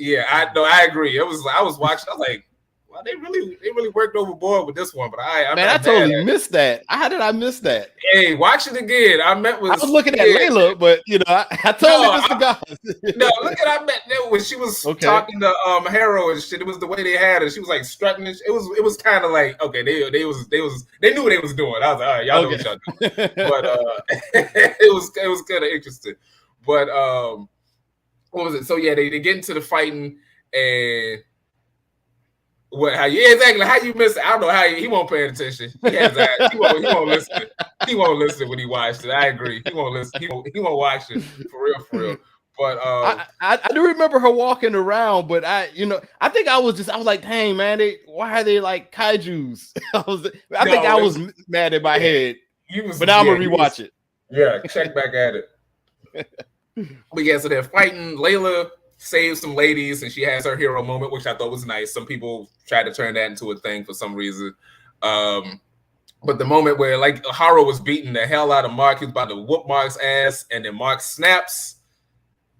agree. I was watching, I was like, well, they really worked overboard with this one, but I totally missed that. How did I miss that? Hey, watch it again. I was looking at Layla, but I totally missed the guys. No, look at I met when she was talking to Haro and shit. It was the way they had her. She was like strutting. It was kind of like they knew what they was doing. I was like, all right, y'all know what y'all doing. But it was kind of interesting. But what was it? So yeah, they get into the fighting and. How you miss it? I don't know how he won't pay attention. He won't listen. he won't listen when he watched it. I agree. He won't listen. He won't watch it for real, for real. But I do remember her walking around, but I think I was like, dang man, why are they like kaijus? I think I was mad in my head. But now I'm gonna rewatch it. Yeah, check back at it. But yeah, so they're fighting. Layla saves some ladies, and she has her hero moment, which I thought was nice. Some people tried to turn that into a thing for some reason. But the moment where like Haru was beating the hell out of Mark, he was about to whoop Mark's ass, and then Mark snaps,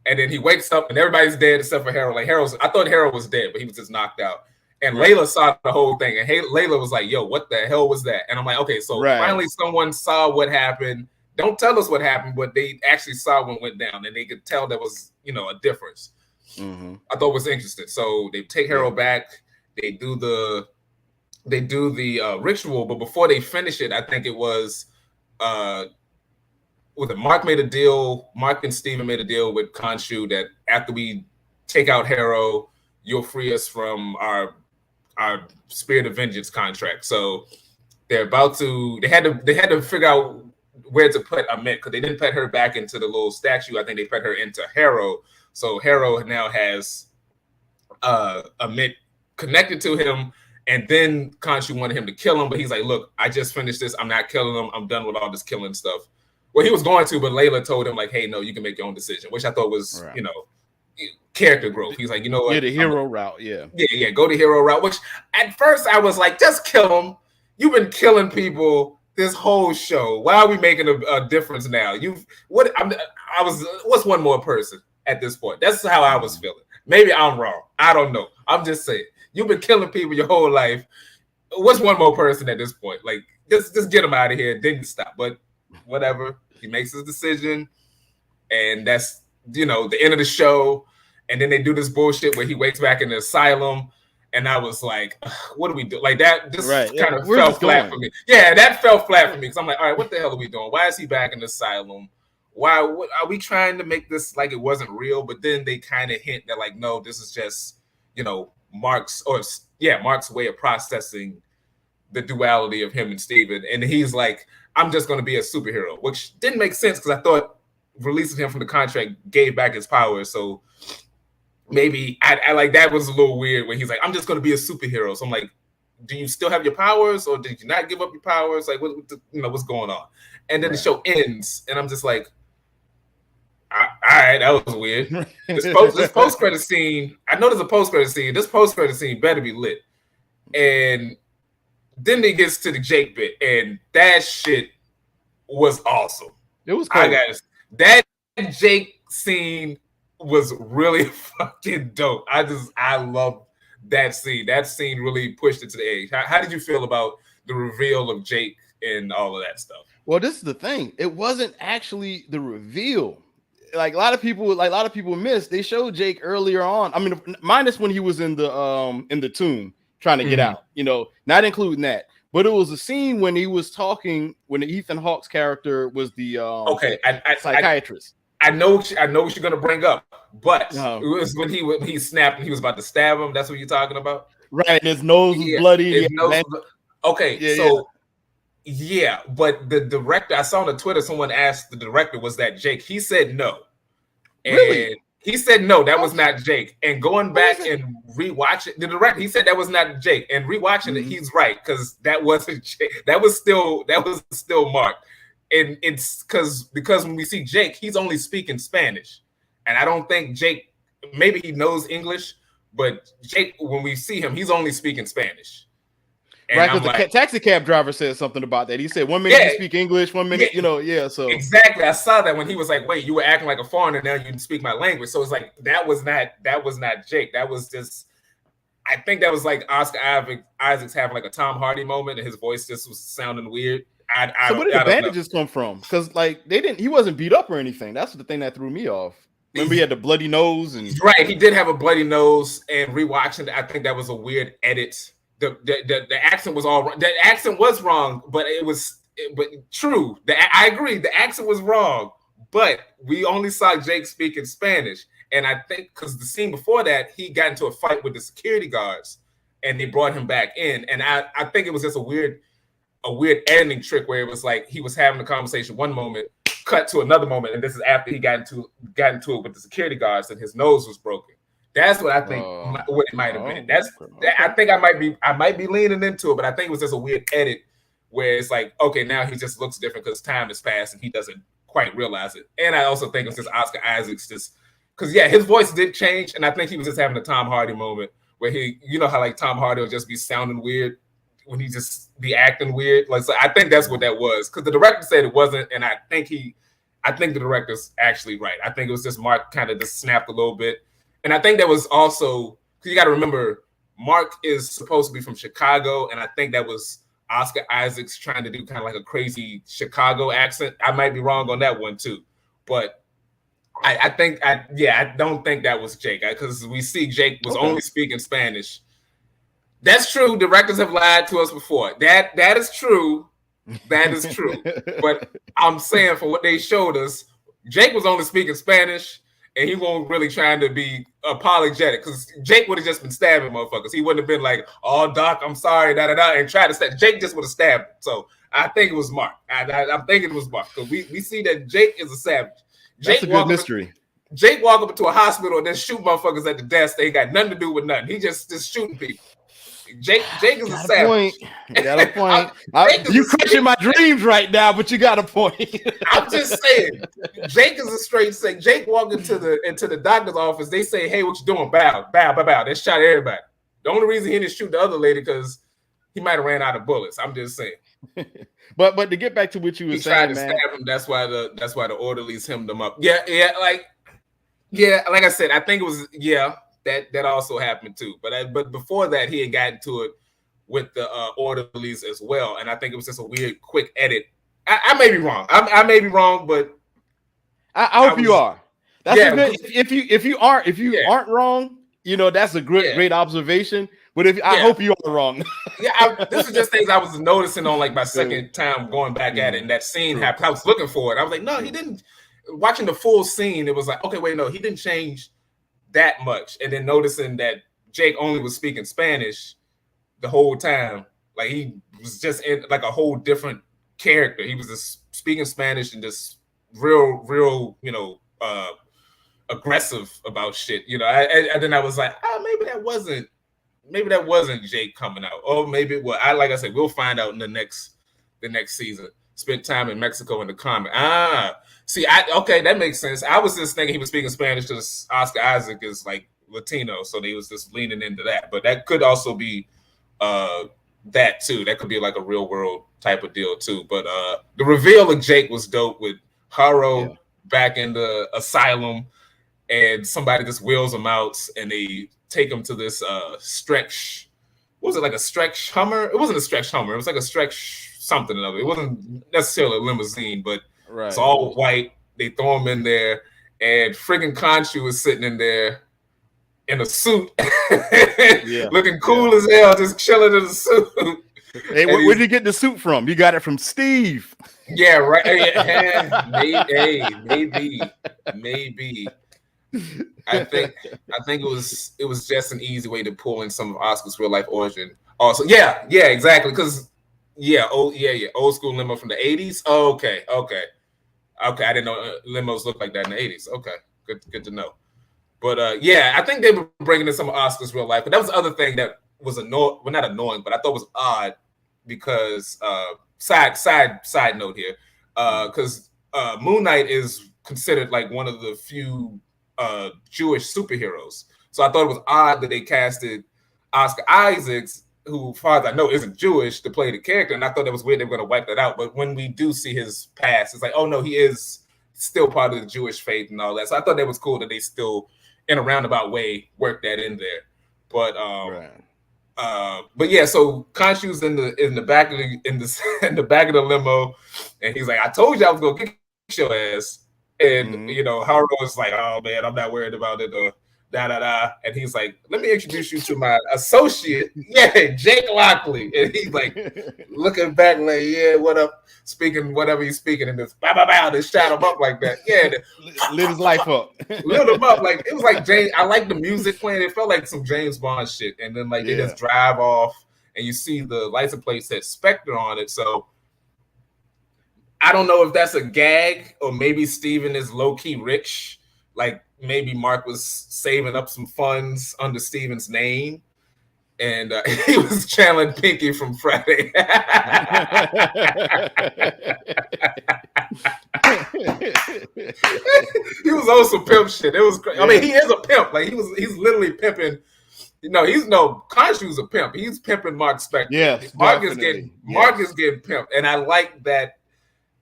and then he wakes up, and everybody's dead except for Haru. Like I thought Haru was dead, but he was just knocked out. And Layla saw the whole thing, and Layla was like, "Yo, what the hell was that?" And I'm like, "Okay, so finally someone saw what happened. Don't tell us what happened, but they actually saw what went down, and they could tell there was, a difference." Mm-hmm. I thought it was interesting. So they take Harold back. They do the ritual, but before they finish it, I think it was Mark made a deal. Mark and Steven made a deal with Khonshu that after we take out Harold, you'll free us from our Spirit of Vengeance contract. So they're about to. They had to figure out where to put Amit, because they didn't put her back into the little statue. I think they put her into Harold. So Harold now has Amit connected to him, and then Khonshu wanted him to kill him, but he's like, "Look, I just finished this. I'm not killing him. I'm done with all this killing stuff." Well, he was going to, but Layla told him like, "Hey, no, you can make your own decision," which I thought was, character growth. He's like, "You know what? Yeah, the hero route. Yeah, go the hero route." Which at first I was like, "Just kill him. You've been killing people this whole show. Why are we making a difference now? What's one more person at this point?" That's how I was feeling. Maybe I'm wrong. I don't know. I'm just saying. You've been killing people your whole life. What's one more person at this point? Like, just get him out of here. Then stop. But whatever. He makes his decision, and that's the end of the show. And then they do this bullshit where he wakes back in the asylum. And I was like, what do we do? Like that just kind of fell flat for me. Yeah, that fell flat for me. Because I'm like, all right, what the hell are we doing? Why is he back in the asylum? Why are we trying to make this like it wasn't real? But then they kind of hint that like, no, this is just, Mark's way of processing the duality of him and Steven. And he's like, I'm just going to be a superhero, which didn't make sense because I thought releasing him from the contract gave back his powers. So maybe I like that was a little weird when he's like, I'm just going to be a superhero. So I'm like, do you still have your powers or did you not give up your powers? Like, what's going on? And then the show ends and I'm just like, all right, that was weird. This post-credit scene, I know there's a post-credit scene. This post-credit scene better be lit. And then it gets to the Jake bit, and that shit was awesome. It was cool. That Jake scene was really fucking dope. I love that scene. That scene really pushed it to the edge. How did you feel about the reveal of Jake and all of that stuff? Well, this is the thing. It wasn't actually the reveal. Like a lot of people missed. They showed Jake earlier on. I mean, minus when he was in the tomb trying to get out. Not including that. But it was a scene when he was talking when Ethan Hawke's character was the psychiatrist. I know what you're gonna bring up, but it was when he snapped and he was about to stab him. That's what you're talking about, right? And his nose was bloody. Yeah, but the director, I saw on the Twitter, someone asked the director, was that Jake? He said no. And really? He said no, that was not Jake. And going back and rewatching the director, he said that was not Jake. And rewatching it, he's right, because that wasn't Jake. That was still Mark. And it's because when we see Jake, he's only speaking Spanish. And I don't think Jake, maybe he knows English, but Jake, when we see him, he's only speaking Spanish. And right, because the taxi cab driver said something about that. He said 1 minute you speak English, 1 minute, so exactly. I saw that when he was like, "Wait, you were acting like a foreigner, now you speak my language." So it's like that was not Jake. That was just, I think that was like Oscar Isaac's having like a Tom Hardy moment, and his voice just was sounding weird. So where did the bandages come from? Because like he wasn't beat up or anything. That's the thing that threw me off. Remember, he had the bloody nose and right. He did have a bloody nose, and rewatching it, I think that was a weird edit. The accent was all wrong. The accent was wrong, but true. I agree. The accent was wrong, but we only saw Jake speaking Spanish. And I think because the scene before that, he got into a fight with the security guards and they brought him back in. And I think it was just a weird a weird editing trick where it was like he was having a conversation one moment, cut to another moment, and this is after he got into it with the security guards and his nose was broken. That's what I think what it might have been. I think I might be leaning into it, but I think it was just a weird edit where it's like, okay, now he just looks different because time has passed and he doesn't quite realize it. And I also think it's just Oscar Isaac's just because his voice did change, and I think he was just having a Tom Hardy moment where he, you know how like Tom Hardy will just be sounding weird when he just be acting weird. Like, so I think that's what that was because the director said it wasn't, and I think the director's actually right. I think it was just Mark kind of just snapped a little bit, and I think that was also because you got to remember Mark is supposed to be from Chicago, and I think that was Oscar Isaac's trying to do kind of like a crazy Chicago accent. I might be wrong on that one too, but I don't think that was Jake because we see Jake was only speaking Spanish. That's true. Directors have lied to us before. That is true. That is true. But I'm saying for what they showed us, Jake was only speaking Spanish, and he wasn't really trying to be apologetic because Jake would have just been stabbing motherfuckers. He wouldn't have been like, "Oh, Doc, I'm sorry," and try to stab. Jake just would have stabbed him. So I think it was Mark. I'm thinking it was Mark because we see that Jake is a savage. That's a good mystery. Jake walk up into a hospital and then shoot motherfuckers at the desk. They ain't got nothing to do with nothing. He just shooting people. Jake is a savage. Got a point. You crushing my dreams right now, but you got a point. I'm just saying, Jake is a straight say. Jake walked into the doctor's office. They say, "Hey, what you doing?" Bow, bow, bow, bow. They shot everybody. The only reason he didn't shoot the other lady because he might have ran out of bullets. I'm just saying. But to get back to what you were saying, he tried to stab him. That's why the orderlies hemmed him up. Like I said, I think it was that also happened too. But before that, he had gotten to it with the orderlies as well, and I think it was just a weird, quick edit. I may be wrong. I may be wrong, but I hope you are. That's a good. If you aren't wrong, that's a great observation. But I hope you are wrong. This is just things I was noticing on like my second time going back at it, and that scene happened. I was looking for it. I was like, no, he didn't. Watching the full scene, it was like, okay, wait, no, he didn't change that much. And then noticing that Jake only was speaking Spanish the whole time, like he was just in like a whole different character. He was just speaking Spanish and just real, aggressive about shit. And then I was like, maybe that wasn't Jake coming out. Or maybe it was. Like I said, we'll find out in the next season. Spent time in Mexico in the comic. See, okay, that makes sense. I was just thinking he was speaking Spanish because Oscar Isaac is like Latino, so they was just leaning into that. But that could also be that too. That could be like a real world type of deal too. But the reveal of Jake was dope with Haro back in the asylum, and somebody just wheels him out, and they take him to this stretch. What was it, like a stretch Hummer? It wasn't a stretch Hummer. It was like a stretch something or other. It wasn't necessarily a limousine, but it's all white. They throw him in there, and friggin' Khonshu is sitting in there in a suit, looking cool as hell, just chilling in a suit. Hey, where'd you get the suit from? You got it from Steve. Yeah, right. Maybe. I think it was just an easy way to pull in some of Oscar's real life origin. Also, exactly. Because old school limo from the 80s. Oh, okay. I didn't know limos looked like that in the 80s. Okay, good to know. But I think they were bringing in some of Oscar's real life. But that was the other thing that was not annoying, but I thought was odd because side note here, because Moon Knight is considered like one of the few Jewish superheroes. So I thought it was odd that they casted Oscar Isaacs, who, as far as I know, isn't Jewish, to play the character. And I thought that was weird they were going to wipe that out. But when we do see his past, it's like, oh no, he is still part of the Jewish faith and all that. So I thought that was cool that they still, in a roundabout way, worked that in there. But so Khonshu's in the back of the back of the limo, and he's like, I told you I was gonna kick your ass. And Haru was like, oh man, I'm not worried about it, or and he's like, let me introduce you to my associate, Jake Lockley. And he's like looking back like, what up, speaking whatever he's speaking, and this they shot him up like that. Lit his life up. Lit him up. Like it was like James. I like the music playing. It felt like some James Bond shit. And then like they just drive off, and you see the license plate said Spectre on it. So I don't know if that's a gag or maybe Steven is low-key rich. Like maybe Mark was saving up some funds under Steven's name. And he was channeling Pinky from Friday. He was on some pimp shit. It was crazy. I mean, he is a pimp. Like he's literally pimping. Khonshu's a pimp. He's pimping Mark Spector. Yes, Mark is getting pimped. And I like that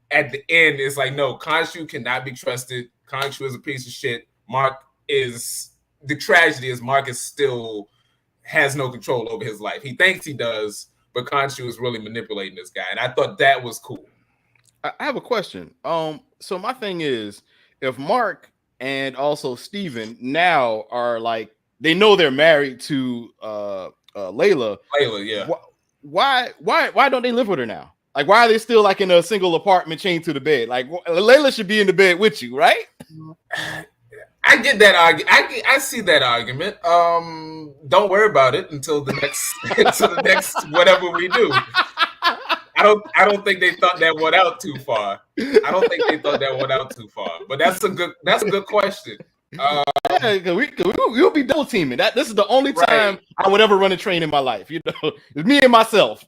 at the end, it's like, no, Khonshu cannot be trusted. Khonshu is a piece of shit. The tragedy is Mark is still has no control over his life. He thinks he does, but Khonshu is really manipulating this guy. And I thought that was cool. I have a question. So my thing is, if Mark and also Steven now are like, they know they're married to Layla. Layla, yeah. Why don't they live with her now? Like, why are they still like in a single apartment chained to the bed? Like, Layla should be in the bed with you, right? I get that argument. I see that argument. Don't worry about it until the next whatever we do. I don't think they thought that one out too far. But that's a good question. We'll be double teaming. This is the only time I would ever run a train in my life. It's me and myself.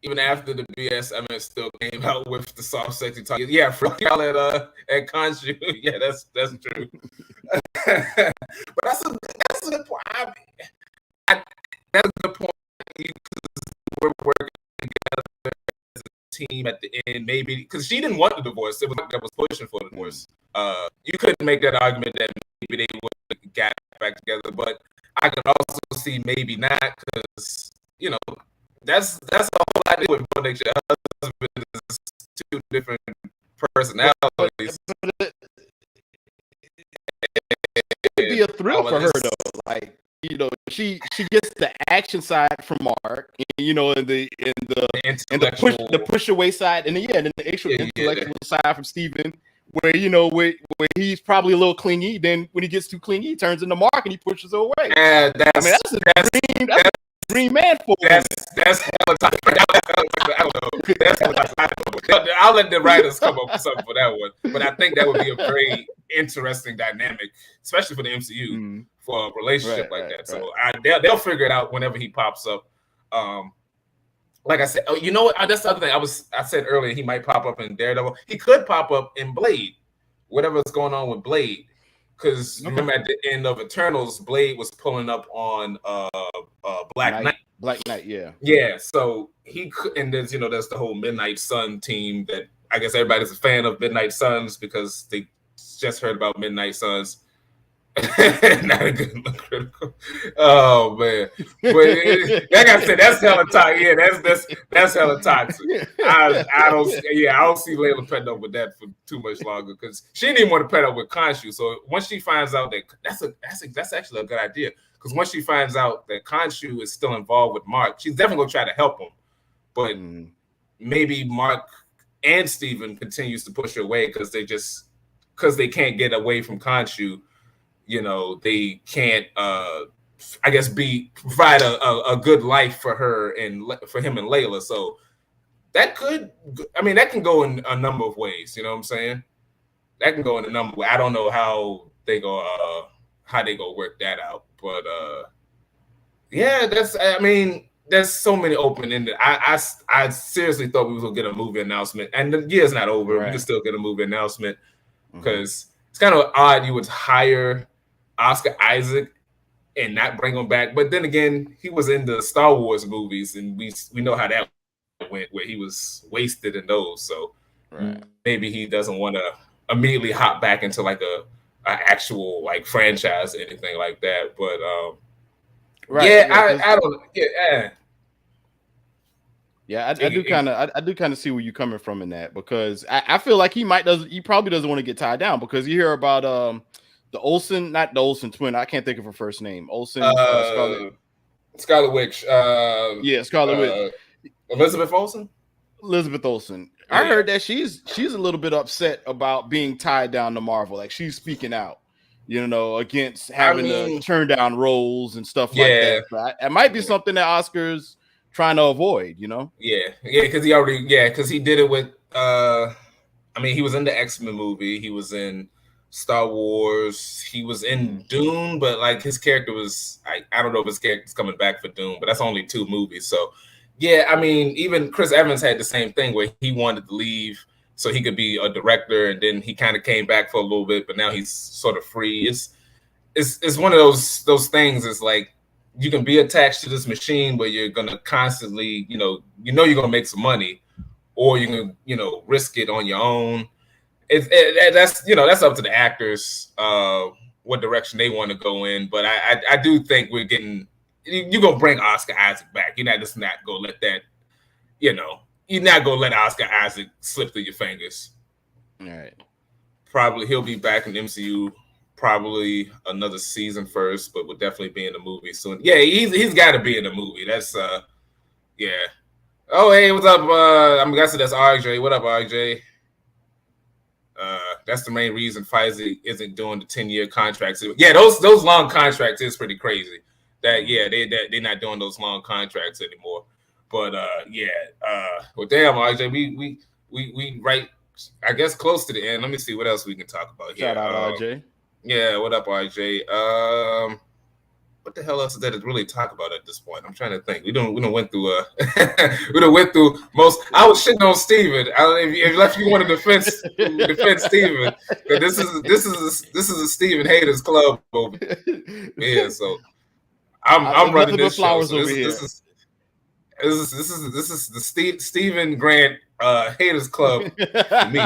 Even after the BSMS still came out with the soft, sexy talk. Yeah, for y'all at Khonshu. Yeah, that's true. But that's a good point. That's a good point. We're working together as a team at the end, maybe because she didn't want the divorce. It was that was pushing for the divorce. You couldn't make that argument that maybe they would have got back together, but I could also see maybe not because that's a whole lot of with one nature. Husband is two different personalities. It'd be a thrill for her though. Like, she gets the action side from Mark, and the push away side, and then the actual intellectual side from Steven, where where he's probably a little clingy. Then when he gets too clingy, he turns into Mark and he pushes her away. That's a dream man for that's hella toxic. I don't know. That's hella toxic. I'll let the writers come up with something for that one. But I think that would be a very interesting dynamic, especially for the MCU, for a relationship like that. So they'll figure it out whenever he pops up. Like I said, you know what? That's the other thing. I said earlier he might pop up in Daredevil. He could pop up in Blade, whatever's going on with Blade. Because remember at the end of Eternals, Blade was pulling up on Black Knight. Black Knight, yeah. Yeah, so he could, and there's there's the whole Midnight Sun team that I guess everybody's a fan of Midnight Suns because they just heard about Midnight Suns. Not a good look critical. Oh man. But like I said, that's hella toxic. Yeah, that's hella toxic. I don't see Layla petting up with that for too much longer because she didn't even want to pet up with Khonshu. So once she finds out that that's actually a good idea. Because once she finds out that Khonshu is still involved with Mark, she's definitely gonna try to help him. But maybe Mark and Steven continues to push her away because they can't get away from Khonshu. They can't I guess provide a good life for her and for him and Layla. So that can go in a number of ways, you know what I'm saying? That can go in a number of ways. I don't know how they go work that out. But there's so many open-ended. I seriously thought we was gonna get a movie announcement, and the year's not over. We can still get a movie announcement because it's kind of odd you would hire Oscar Isaac and not bring him back. But then again, he was in the Star Wars movies, and we know how that went, where he was wasted in those. So maybe he doesn't want to immediately hop back into like a actual like franchise or anything like that. But I don't. I do kind of see where you're coming from in that because I feel like he probably doesn't want to get tied down because you hear about the Olsen, not the Olsen twin. I can't think of her first name. Olsen, Scarlet Witch. Scarlet Witch. Elizabeth Olsen. I heard that she's a little bit upset about being tied down to Marvel. Like she's speaking out, against having to turn down roles and stuff like Yeah. that. So it might be something that Oscar's trying to avoid, Yeah, because he did it with he was in the X-Men movie, he was in Star Wars, he was in Dune, but like his character was I don't know if his character's coming back for Dune, but that's only 2 movies. So yeah, I mean, even Chris Evans had the same thing where he wanted to leave so he could be a director, and then he kind of came back for a little bit, but now he's sort of free. It's one of those things. It's like you can be attached to this machine, but you're gonna constantly, you're gonna make some money, or you can, risk it on your own. That's up to the actors, what direction they want to go in. But I do think we're getting. You're gonna bring Oscar Isaac back. You're not gonna let that. You're not gonna let Oscar Isaac slip through your fingers. All right. Probably he'll be back in the MCU. Probably another season first, but will definitely be in the movie soon. Yeah, he's got to be in the movie. That's yeah. Oh, hey, what's up? I'm guessing that's RJ. What up, RJ? That's the main reason Pfizer isn't doing the 10-year contracts. Yeah, those long contracts is pretty crazy. They're not doing those long contracts anymore. But well, damn, RJ, we right, I guess, close to the end. Let me see what else we can talk about here. Shout out RJ. Yeah, what up, RJ? What the hell else is there to really talk about at this point? I'm trying to think. We don't went through most. I was shitting on Steven. If you want to defend Steven, this is a Steven haters club over here. So I'm running this show. So this is the Steven Grant haters club for me.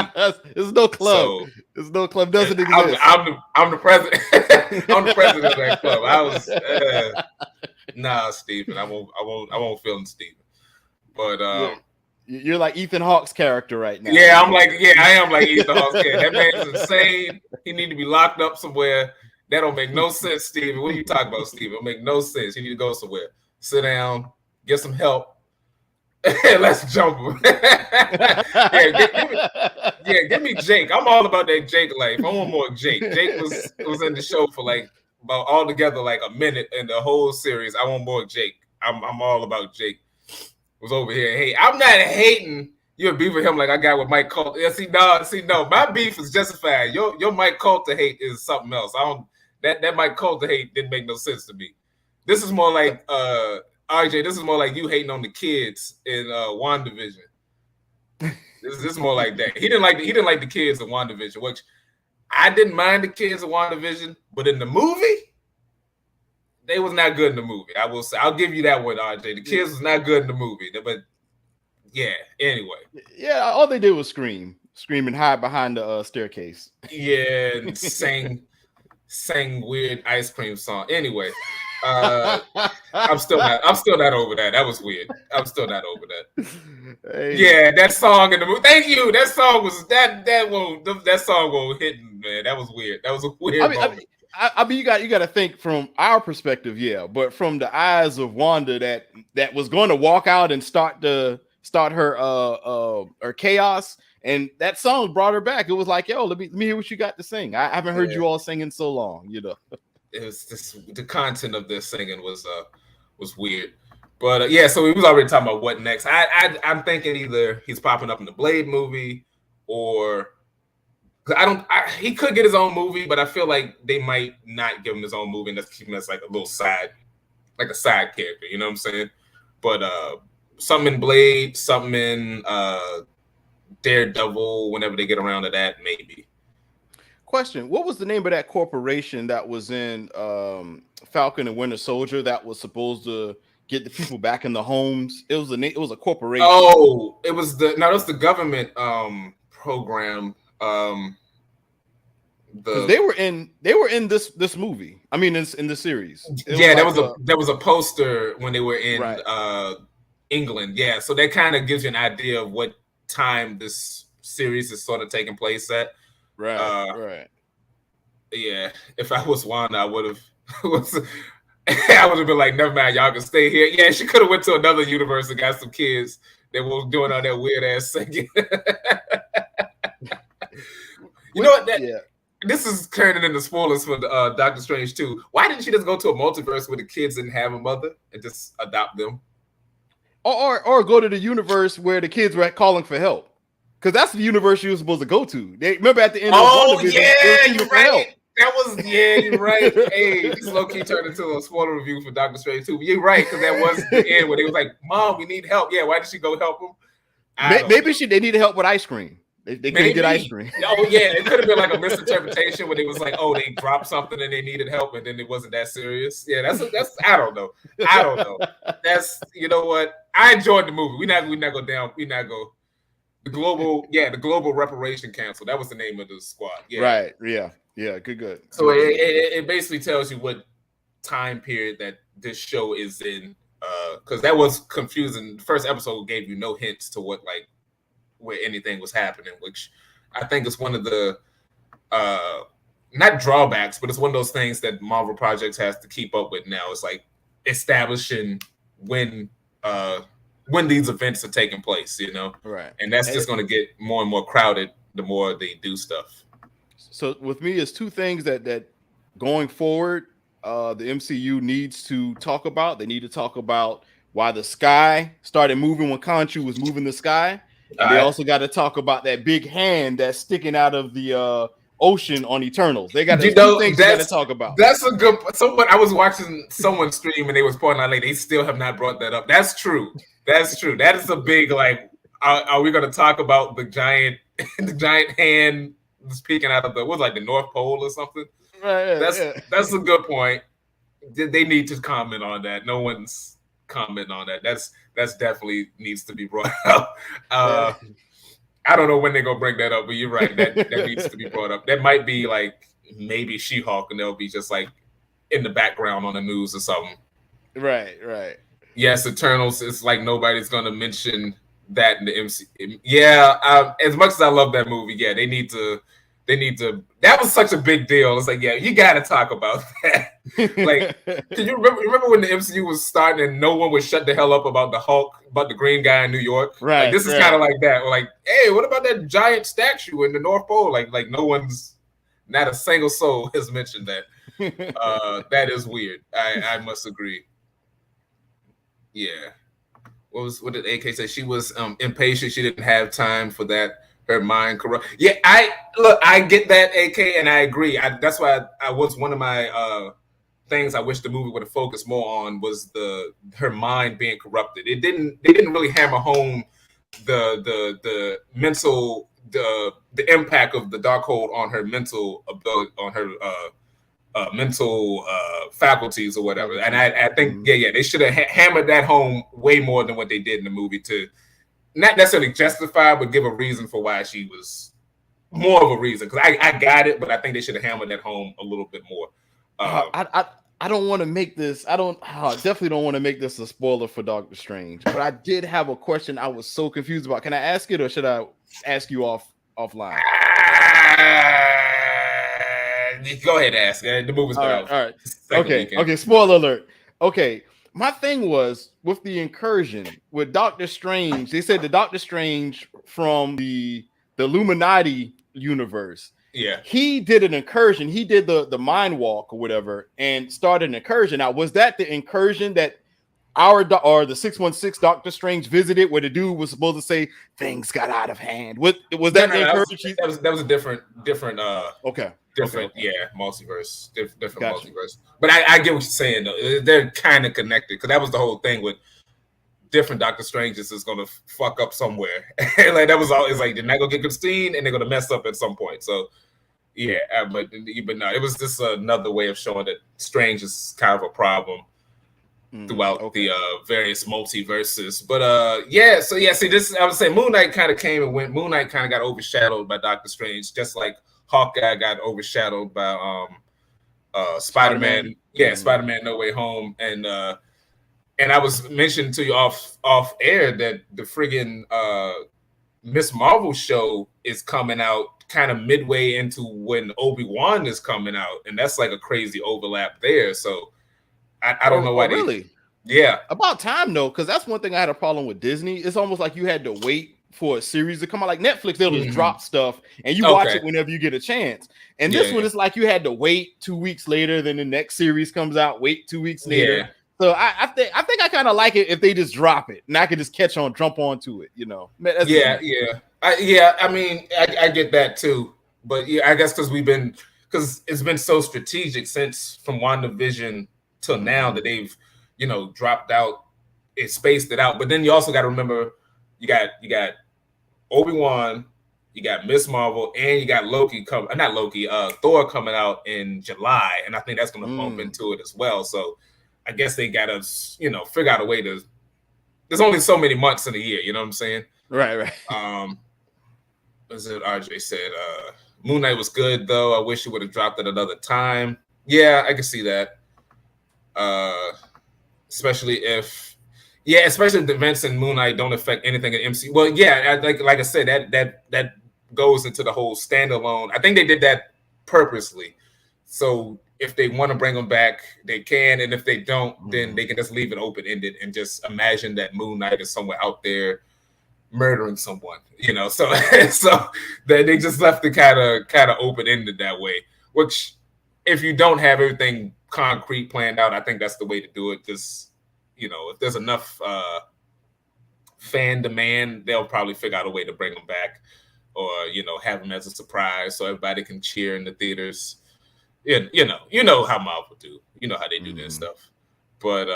There's no club. There's no club. Doesn't exist. I'm the president. I'm the president of that club. I was Steven. I won't film Steven. But you're like Ethan Hawke's character right now. Yeah, I am like Ethan Hawke's character. That man's insane. He need to be locked up somewhere. That don't make no sense, Steven. What are you talking about, Steven? It don't make no sense. You need to go somewhere. Sit down. Get some help. Let's jump him. Give me Jake. I'm all about that Jake life. I want more Jake. Jake was in the show for like about altogether like a minute in the whole series. I want more Jake. I'm all about Jake. Was over here. Hey, I'm not hating. You're beef with him like I got with Mike Coulter. Yeah, no. My beef is justified. Your Mike Coulter hate is something else. That Mike Coulter hate didn't make no sense to me. This is more like RJ, this is more like you hating on the kids in WandaVision. This is more like that. He didn't like the kids in WandaVision, which I didn't mind the kids in WandaVision, but in the movie, they was not good in the movie. I will say, I'll give you that one, RJ. The kids was not good in the movie, but yeah. Anyway, yeah, all they did was scream and hide behind the staircase. Yeah, and sang weird ice cream song. Anyway. I'm still not over that. That was weird. I'm still not over that. Hey. Yeah, that song in the movie. Thank you. That song was that song was hitting, man. That was weird. That was a weird moment. I mean, you got to think from our perspective, yeah, but from the eyes of Wanda that was going to walk out and start her chaos, and that song brought her back. It was like, yo, let me hear what you got to sing. I haven't heard you all singing so long, It was the content of this singing was weird, but so we was already talking about what next. I'm thinking either he's popping up in the Blade movie, or he could get his own movie, but I feel like they might not give him his own movie, and that's keeping us like a little side, like a side character. You know what I'm saying? But something in Blade, something in Daredevil. Whenever they get around to that, maybe. Question: what was the name of that corporation that was in Falcon and Winter Soldier that was supposed to get the people back in the homes? It was a corporation. Oh, it was the government program. They were in this movie. I mean, in the series. There was a poster when they were in England. Yeah, so that kind of gives you an idea of what time this series is sort of taking place at. Right. Yeah, if I was Wanda, I would have been like, never mind, y'all can stay here. Yeah, she could have went to another universe and got some kids that were doing all that weird ass singing. You know what? this is turning into spoilers for Doctor Strange too. Why didn't she just go to a multiverse where the kids didn't have a mother and just adopt them? Or go to the universe where the kids were calling for help, because that's the universe you were supposed to go to. They remember at the end of WandaVision, yeah, you're right. That was you're right. Hey, this low key turned into a spoiler review for Doctor Strange too. But you're right, because that was the end where they was like, "Mom, we need help." Yeah, why did she go help them? Maybe they needed help with ice cream. They couldn't get ice cream. Oh yeah, it could have been like a misinterpretation where it was like, oh, they dropped something and they needed help, and then it wasn't that serious. Yeah, that's I don't know. That's you know what? I enjoyed the movie. We not go down. We not go the global reparation council. That was the name of the squad. Yeah. Right. Yeah. Good. So it basically tells you what time period that this show is in. Because that was confusing. The first episode gave you no hints to what where anything was happening, which I think is one of the not drawbacks, but it's one of those things that Marvel Projects has to keep up with now. It's like establishing when these events are taking place, you know, right? And that's just going to get more and more crowded the more they do stuff. So with me, it's two things that going forward, the MCU needs to talk about. They need to talk about why the sky started moving when Khonshu was moving the sky. And they also got to talk about that big hand that's sticking out of the ocean on Eternals. They got two things they got to talk about. That's a good. I was watching someone stream and they was pointing out they still have not brought that up. That's true. That is a big Are we going to talk about the giant hand peeking out of the the North Pole or something? Right. That's a good point. They need to comment on that. No one's commenting on that. That's definitely needs to be brought up. I don't know when they're gonna bring that up, but you're right. That needs to be brought up. That might be maybe She-Hulk, and they'll be just in the background on the news or something. Right. Yes, Eternals. It's like nobody's gonna mention that in the MCU. Yeah, as much as I love that movie, yeah, they need to. That was such a big deal. It's you got to talk about that. Can you remember when the MCU was starting and no one would shut the hell up about the Hulk, about the green guy in New York? Right. This is kind of like that. Hey, what about that giant statue in the North Pole? No one's, not a single soul has mentioned that. That is weird. I must agree. Yeah. What did AK say? She was impatient. She didn't have time for that. Her mind corrupt. Yeah, I get that, AK, and I agree. That's why I was one of my things I wish the movie would have focused more on was her mind being corrupted. They didn't really hammer home the mental the impact of the Darkhold on her mental ability, on her mental faculties or whatever. And I think they should have hammered that home way more than what they did in the movie to not necessarily justify, but give a reason for why she was more of a reason. Because I got it, but I think they should have hammered that home a little bit more. I don't want to make this. I definitely don't want to make this a spoiler for Doctor Strange. But I did have a question I was so confused about. Can I ask it, or should I ask you offline? Go ahead and ask. The movie's out. All right. Okay. Spoiler alert. Okay. My thing was with the incursion with Doctor Strange. They said the Doctor Strange from the Illuminati universe. Yeah, he did an incursion. He did the mind walk or whatever, and started an incursion. Now, was that the incursion that the 616 Doctor Strange visited, where the dude was supposed to say things got out of hand? Was that the incursion? That was a different. Okay. Different, okay. Yeah, multiverse, different gotcha. Multiverse. But I get what you're saying though. They're kind of connected because that was the whole thing with different Doctor Stranges is gonna fuck up somewhere. That was always they're not gonna get Christine and they're gonna mess up at some point. So yeah, but no, it was just another way of showing that Strange is kind of a problem throughout the various multiverses. But see this, I would say Moon Knight kind of came and went. Moon Knight kind of got overshadowed by Doctor Strange, just like Hawkeye got overshadowed by Spider-Man. Yeah, Spider-Man No Way Home. And I was mentioning to you off air that the friggin' Miss Marvel show is coming out kind of midway into when Obi-Wan is coming out, and that's a crazy overlap there. So I don't know why really. Yeah, about time though, because that's one thing I had a problem with Disney. It's almost like you had to wait for a series to come out. Like Netflix, they'll just Mhm. drop stuff and you watch it whenever you get a chance. And this one is like you had to wait 2 weeks later, then the next series comes out, wait 2 weeks later. Yeah. So I think I kind of like it if they just drop it and I can just jump onto it, you know. That's I mean, I get that too, but yeah, I guess because it's been so strategic since from WandaVision till now that they've, you know, dropped out, it spaced it out. But then you also got to remember, you got Obi-Wan, you got Miss Marvel, and you got Thor coming out in July, and I think that's going to bump into it as well. So I guess they got to, you know, figure out a way to. There's only so many months in a year, you know what I'm saying? Right. As RJ said, Moon Knight was good though. I wish it would have dropped at another time. Yeah, I can see that. Especially if the events in Moon Knight don't affect anything in MC. Well, yeah, like I said, that goes into the whole standalone. I think they did that purposely. So if they want to bring them back, they can, and if they don't, then they can just leave it open-ended and just imagine that Moon Knight is somewhere out there murdering someone, you know. So that they just left it kind of open-ended that way. Which, if you don't have everything concrete planned out, I think that's the way to do it. Just, you know, if there's enough fan demand, they'll probably figure out a way to bring them back, or, you know, have them as a surprise so everybody can cheer in the theaters. You know how Marvel do. You know how they do their stuff. But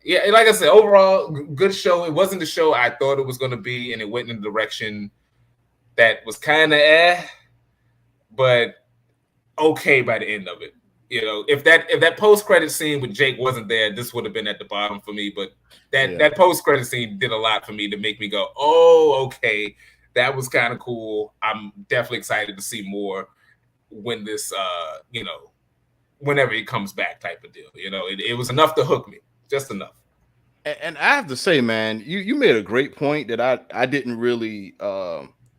yeah, like I said, overall, good show. It wasn't the show I thought it was going to be, and it went in a direction that was kind of but okay by the end of it. You know, if that post-credit scene with Jake wasn't there, this would have been at the bottom for me. But that post-credit scene did a lot for me to make me go, oh, okay, that was kind of cool. I'm definitely excited to see more when this, you know, whenever it comes back type of deal. You know, it was enough to hook me, just enough. And I have to say, man, you made a great point that I didn't really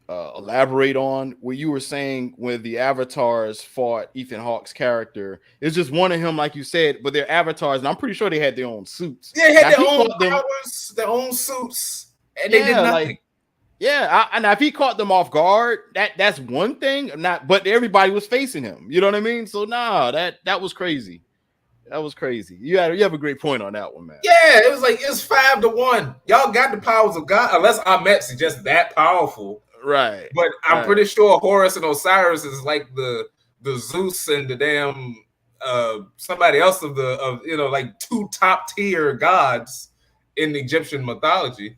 elaborate on, where you were saying when the avatars fought Ethan Hawke's character. It's just one of him, like you said, but they're avatars, and I'm pretty sure they had their own suits. Yeah, they had their own powers, their own suits, and they did nothing. And if he caught them off guard, that's one thing. But everybody was facing him. You know what I mean? So that was crazy. That was crazy. You have a great point on that one, man. Yeah, it was like it's 5-1. Y'all got the powers of God, unless Ahmet's just that powerful, right? But I'm pretty sure Horus and Osiris is like the Zeus and the damn somebody else of you know, like 2 top tier gods in the Egyptian mythology.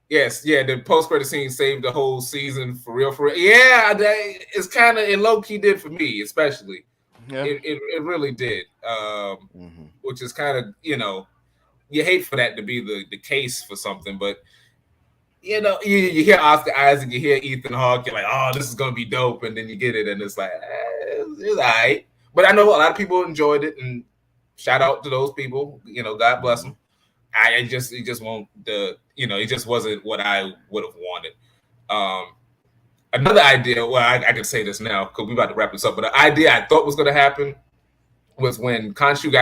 Yes, yeah, the post-credit scene saved the whole season for real. Yeah, it's kind of, low key did for me, especially. Yeah. It really did, which is kind of, you know, you hate for that to be the case for something, but, you know, you hear Oscar Isaac, you hear Ethan Hawke, you're like, oh, this is going to be dope, and then you get it, and it's like, it's all right. But I know a lot of people enjoyed it, and shout out to those people, you know, God bless them. It just won't, you know, it just wasn't what I would have wanted. Another idea, well, I can say this now because we're about to wrap this up, but the idea I thought was going to happen was when Khonshu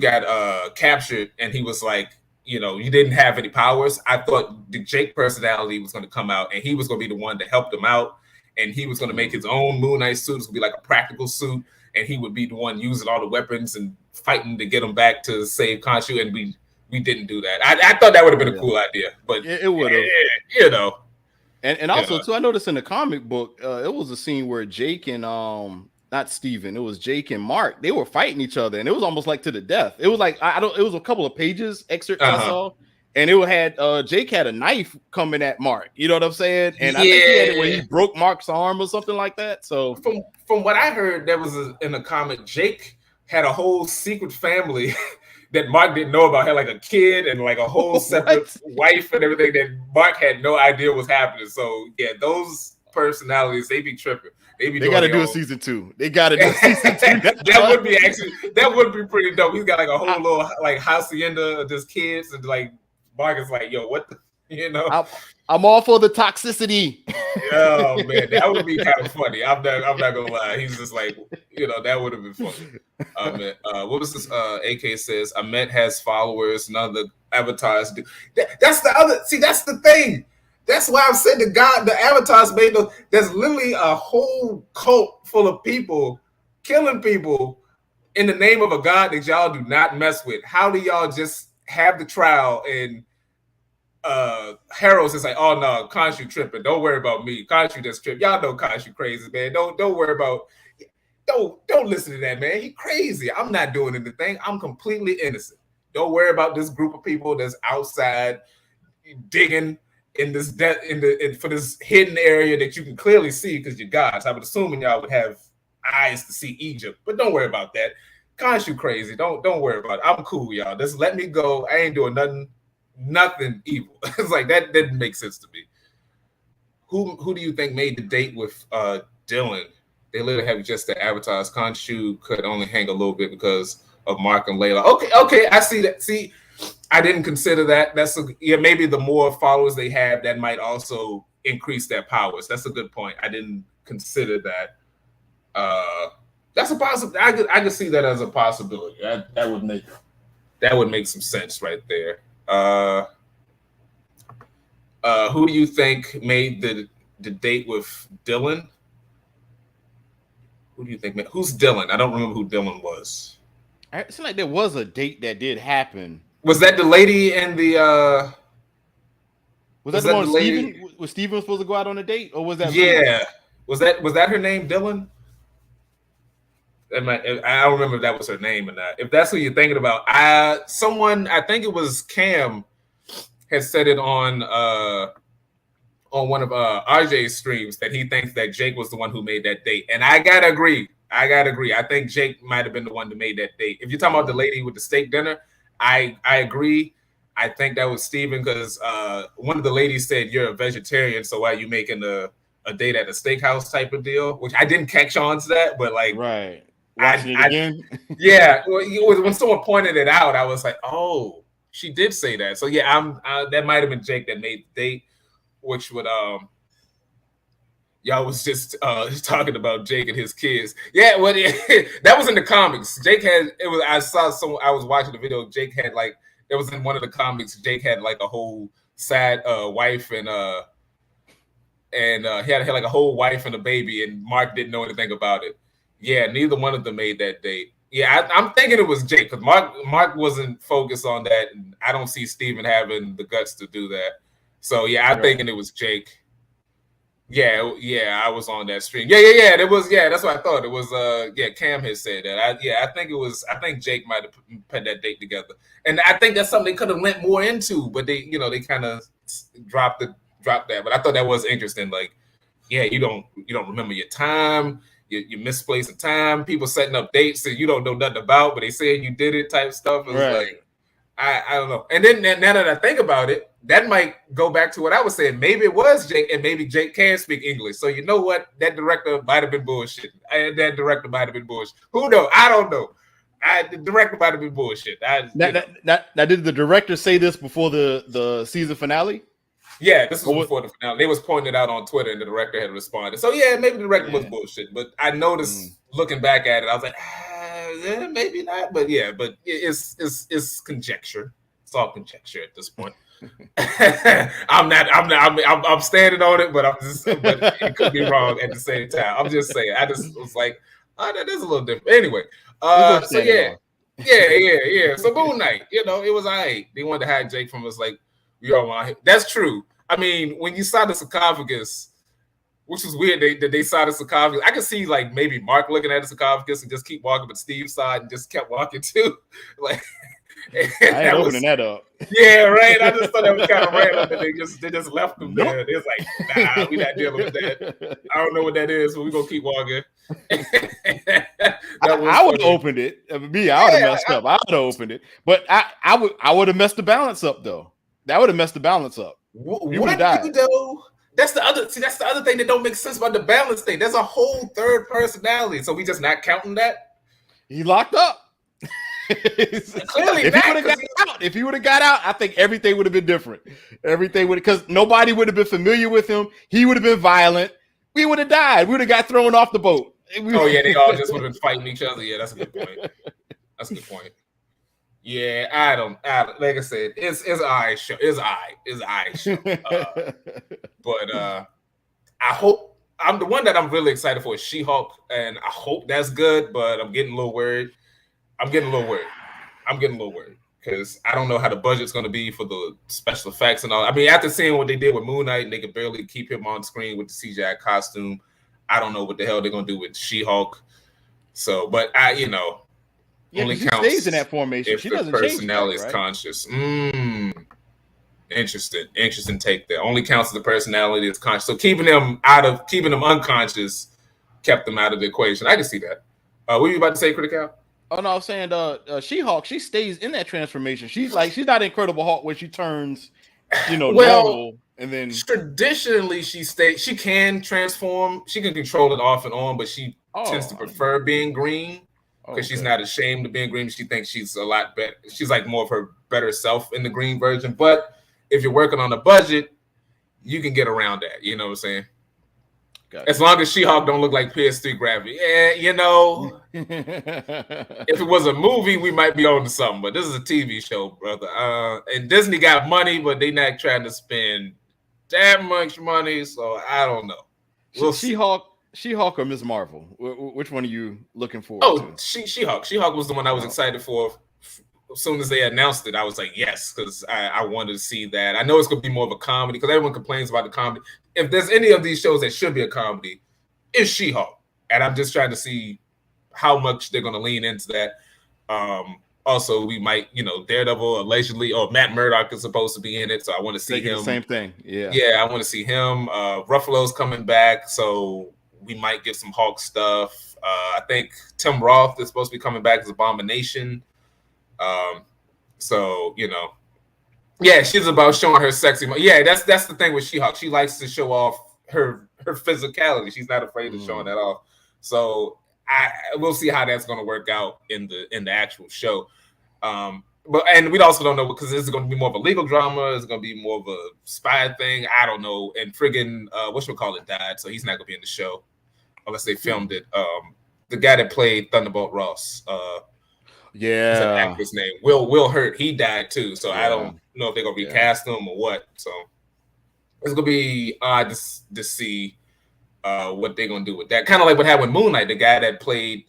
got captured, and he was like, you know, you didn't have any powers. I thought the Jake personality was going to come out, and he was going to be the one to help them out, and he was going to make his own Moon Knight suit. It was going to be like a practical suit, and he would be the one using all the weapons and fighting to get him back to save Khonshu, and we didn't do that. I thought that would have been a cool idea, but it would have, you know. And also too, I noticed in the comic book, it was a scene where Jake and not Steven, it was Jake and Mark, they were fighting each other, and it was almost like to the death. It was like it was a couple of pages excerpt I saw, and it had Jake had a knife coming at Mark. You know what I'm saying? And I think he had it where he broke Mark's arm or something like that. So from what I heard, there was in a comic, Jake had a whole secret family that Mark didn't know about. Had like a kid and like a whole separate wife and everything that Mark had no idea was happening. So yeah, those personalities, they be tripping. They got to do a season 2. They got to do a season 2. that would be pretty dope. He's got like a whole little like hacienda of just kids, and like Mark is like, yo, what the You know, I'm all for the toxicity. oh man, that would be kind of funny. I'm not gonna lie. He's just like, that would have been funny. What was this? AK says Ahmet has followers. None of the avatars do. That's the other. See, that's the thing. That's why I've said the avatars made those. There's literally a whole cult full of people killing people in the name of a god that y'all do not mess with. How do y'all just have the trial and Harold's is like, oh no, Khonshu tripping. Don't worry about me. Khonshu just tripped. Y'all know Khonshu crazy, man. Don't worry about. Don't listen to that, man. He crazy. I'm not doing anything. I'm completely innocent. Don't worry about this group of people that's outside digging in this for this hidden area that you can clearly see because you're gods. I would assume y'all would have eyes to see Egypt, but don't worry about that. Khonshu crazy. Don't worry about it. I'm cool, y'all. Just let me go. I ain't doing nothing evil. It's like that didn't make sense to me. Who do you think made the date with Dylan? They literally have just the avatars. Khonshu could only hang a little bit because of Mark and Layla. Okay, I see that. See, I didn't consider that. Maybe the more followers they have, that might also increase their powers. That's a good point. I didn't consider that. That's a possibility. I could see that as a possibility. That would make some sense right there. Who do you think made the date with Dylan? Who do you think? Who's Dylan? I don't remember who Dylan was. It seemed like there was a date that did happen. Was that the lady in the? Was that the one Steven? Was Steven supposed to go out on a date, or was that? Yeah. Was that her name, Dylan? I don't remember if that was her name or not. If that's who you're thinking about, I think it was Cam, had said it on one of RJ's streams that he thinks that Jake was the one who made that date, and I gotta agree. I think Jake might have been the one that made that date. If you're talking about the lady with the steak dinner, I agree. I think that was Steven because one of the ladies said you're a vegetarian, so why are you making a date at a steakhouse type of deal? Which I didn't catch on to that, but like right. Watching it again. Yeah, when someone pointed it out, I was like, oh, she did say that. So yeah, that might have been Jake that made the date, which would y'all was just talking about Jake and his kids. Yeah, well, that was in the comics. Jake had it was. I was watching the video. Jake had like it was in one of the comics. Jake had like a whole sad wife and he had like a whole wife and a baby, and Mark didn't know anything about it. Yeah, neither one of them made that date. Yeah, I'm thinking it was Jake because Mark wasn't focused on that, and I don't see Steven having the guts to do that. So yeah, I'm thinking it was Jake. Yeah, I was on that stream. Yeah. It was. Yeah, that's what I thought. It was. Cam had said that. I think Jake might have put that date together, and I think that's something they could have went more into, but they kind of dropped that. But I thought that was interesting. Like, yeah, you don't remember your time. You misplacing time. People setting up dates that you don't know nothing about, but they saying you did it type stuff. It was like, I don't know. And then now that I think about it, that might go back to what I was saying. Maybe it was Jake, and maybe Jake can speak English. So you know what? That director might have been bullshit. Who knows? I don't know. The director might have been bullshit. Now, did the director say this before the season finale? Yeah, this was before the finale. They was pointing it out on Twitter, and the director had responded. So yeah, maybe the director was bullshit. But I noticed looking back at it, I was like, maybe not. But yeah, but it's conjecture. It's all conjecture at this point. I'm standing on it, but but it could be wrong at the same time. I'm just saying. I just was like, oh, that is a little different. Anyway, so yeah. So Moon Knight, it was all right. They wanted to hide Jake from us, like. That's true. I mean, when you saw the sarcophagus, which was weird that they saw the sarcophagus, I could see like maybe Mark looking at the sarcophagus and just keep walking, but Steve's side and just kept walking too. Like, I ain't opening that up. Yeah, right. I just thought that was kind of random that they just left them there. It's like, nah, we not dealing with that. I don't know what that is, but we gonna keep walking. I would have opened it. I would have messed up. I would have opened it, but I would have messed the balance up though. That would have messed the balance up. What you do? That's the other thing that don't make sense about the balance thing. There's a whole third personality. So we just not counting that? He locked up. Clearly if he would have got out, I think everything would have been different. Everything would, because nobody would have been familiar with him. He would have been violent. We would have died. We would have got thrown off the boat. Oh yeah, they all just would have been fighting each other. Yeah, that's a good point. That's a good point. Yeah, I don't like I said, it's I show. It's I show. But I hope I'm the one that I'm really excited for is She-Hulk, and I hope that's good, but I'm getting a little worried. Because I don't know how the budget's going to be for the special effects and all. I mean, after seeing what they did with Moon Knight, and they could barely keep him on screen with the CGI costume, I don't know what the hell they're going to do with She-Hulk. So, but only counts stays in that formation. If she doesn't personality change, right? Is conscious. Interesting take there. Only counts if the personality is conscious. So keeping them unconscious kept them out of the equation. I can see that. What were you about to say, Critical? Oh no, I was saying She-Hulk, she stays in that transformation. She's not Incredible Hulk where she turns, normal, and then traditionally she can transform, she can control it off and on, but she tends to prefer being green because she's not ashamed of being green. She thinks she's a lot better. She's like more of her better self in the green version. But if you're working on a budget, you can get around that. You know what I'm saying? As long as She-Hulk don't look like PS3 gravity. Yeah, if it was a movie, we might be on to something. But this is a TV show, brother. And Disney got money, but they not trying to spend that much money. So I don't know. We'll She-Hulk or Ms. Marvel? Which one are you looking for? She-Hulk. She-Hulk was the one I was excited for. As soon as they announced it, I was like, yes, because I wanted to see that. I know it's going to be more of a comedy because everyone complains about the comedy. If there's any of these shows that should be a comedy, it's She-Hulk. And I'm just trying to see how much they're going to lean into that. Also, we might, Daredevil allegedly, or Matt Murdock is supposed to be in it. So I want to see him. The same thing. Yeah. Yeah, I want to see him. Ruffalo's coming back. So we might get some Hulk stuff. I think Tim Roth is supposed to be coming back as Abomination. Yeah, she's about showing her sexy. Yeah, that's the thing with She-Hulk. She likes to show off her physicality. She's not afraid of showing that off. So we'll see how that's going to work out in the actual show. And we also don't know because this is going to be more of a legal drama. It's going to be more of a spy thing. I don't know. And friggin' whatchamacallit died, so he's not going to be in the show unless they filmed it. The guy that played Thunderbolt Ross. Yeah, what's that actor's name? Will Hurt. He died too. So I don't know if they're gonna recast him or what. So it's gonna be odd to see what they're gonna do with that. Kind of like what happened with Moon Knight. The guy that played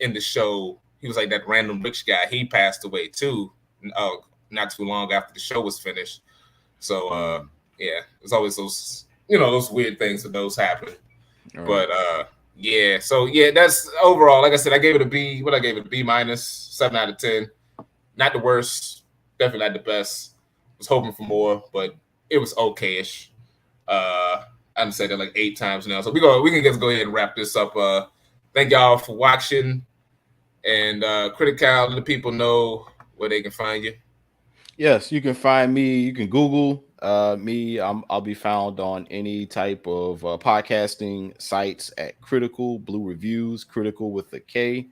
in the show, he was like that random rich guy. He passed away too, not too long after the show was finished. So there's always those those weird things that those happen. Right. But that's overall. Like I said, I gave it a B. What I gave it a B minus, 7 out of 10. Not the worst, definitely not the best. Was hoping for more, but it was okay-ish. I've said that like 8 times now, so we can just go ahead and wrap this up. Thank y'all for watching, and Critical, let the people know where they can find you. Yes, you can find me. You can Google me. I'll be found on any type of podcasting sites at Critical Blue Reviews, Critical with a K. You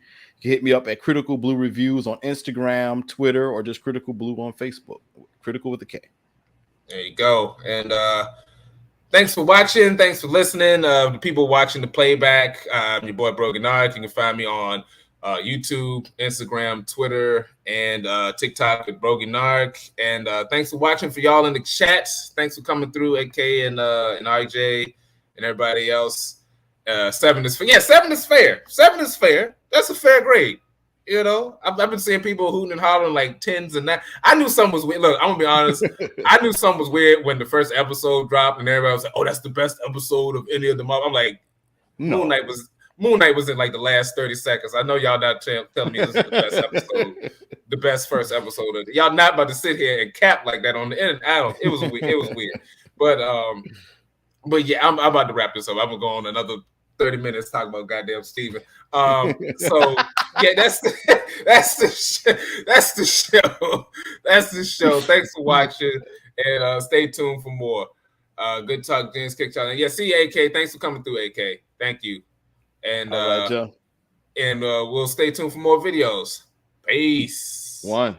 can hit me up at Critical Blue Reviews on Instagram, Twitter, or just Critical Blue on Facebook. Critical with a K. There you go. And thanks for watching. Thanks for listening. The people watching the playback, your boy Brogi Naric. You can find me on YouTube, Instagram, Twitter, and TikTok with Brogi Naric. And thanks for watching. For y'all in the chat, thanks for coming through, AK and RJ and everybody else. 7 is fair. Yeah, 7 is fair. 7 is fair. That's a fair grade. I've been seeing people hooting and hollering like 10s and that. I knew something was weird. Look, I'm gonna be honest. I knew something was weird when the first episode dropped, and everybody was like, "Oh, that's the best episode of any of them." I'm like, no. Moon Knight was in like the last 30 seconds. I know y'all not telling me this is the best episode, the best first episode. Y'all not about to sit here and cap like that on the end. It was weird. It was weird. But yeah, I'm about to wrap this up. I'm gonna go on another 30 minutes talking about goddamn Steven. So yeah, that's the show. That's the show. Thanks for watching, and stay tuned for more. Good talk, James Kick Challenge. Yeah, see you, AK. Thanks for coming through, AK. Thank you. And we'll stay tuned for more videos. Peace. One.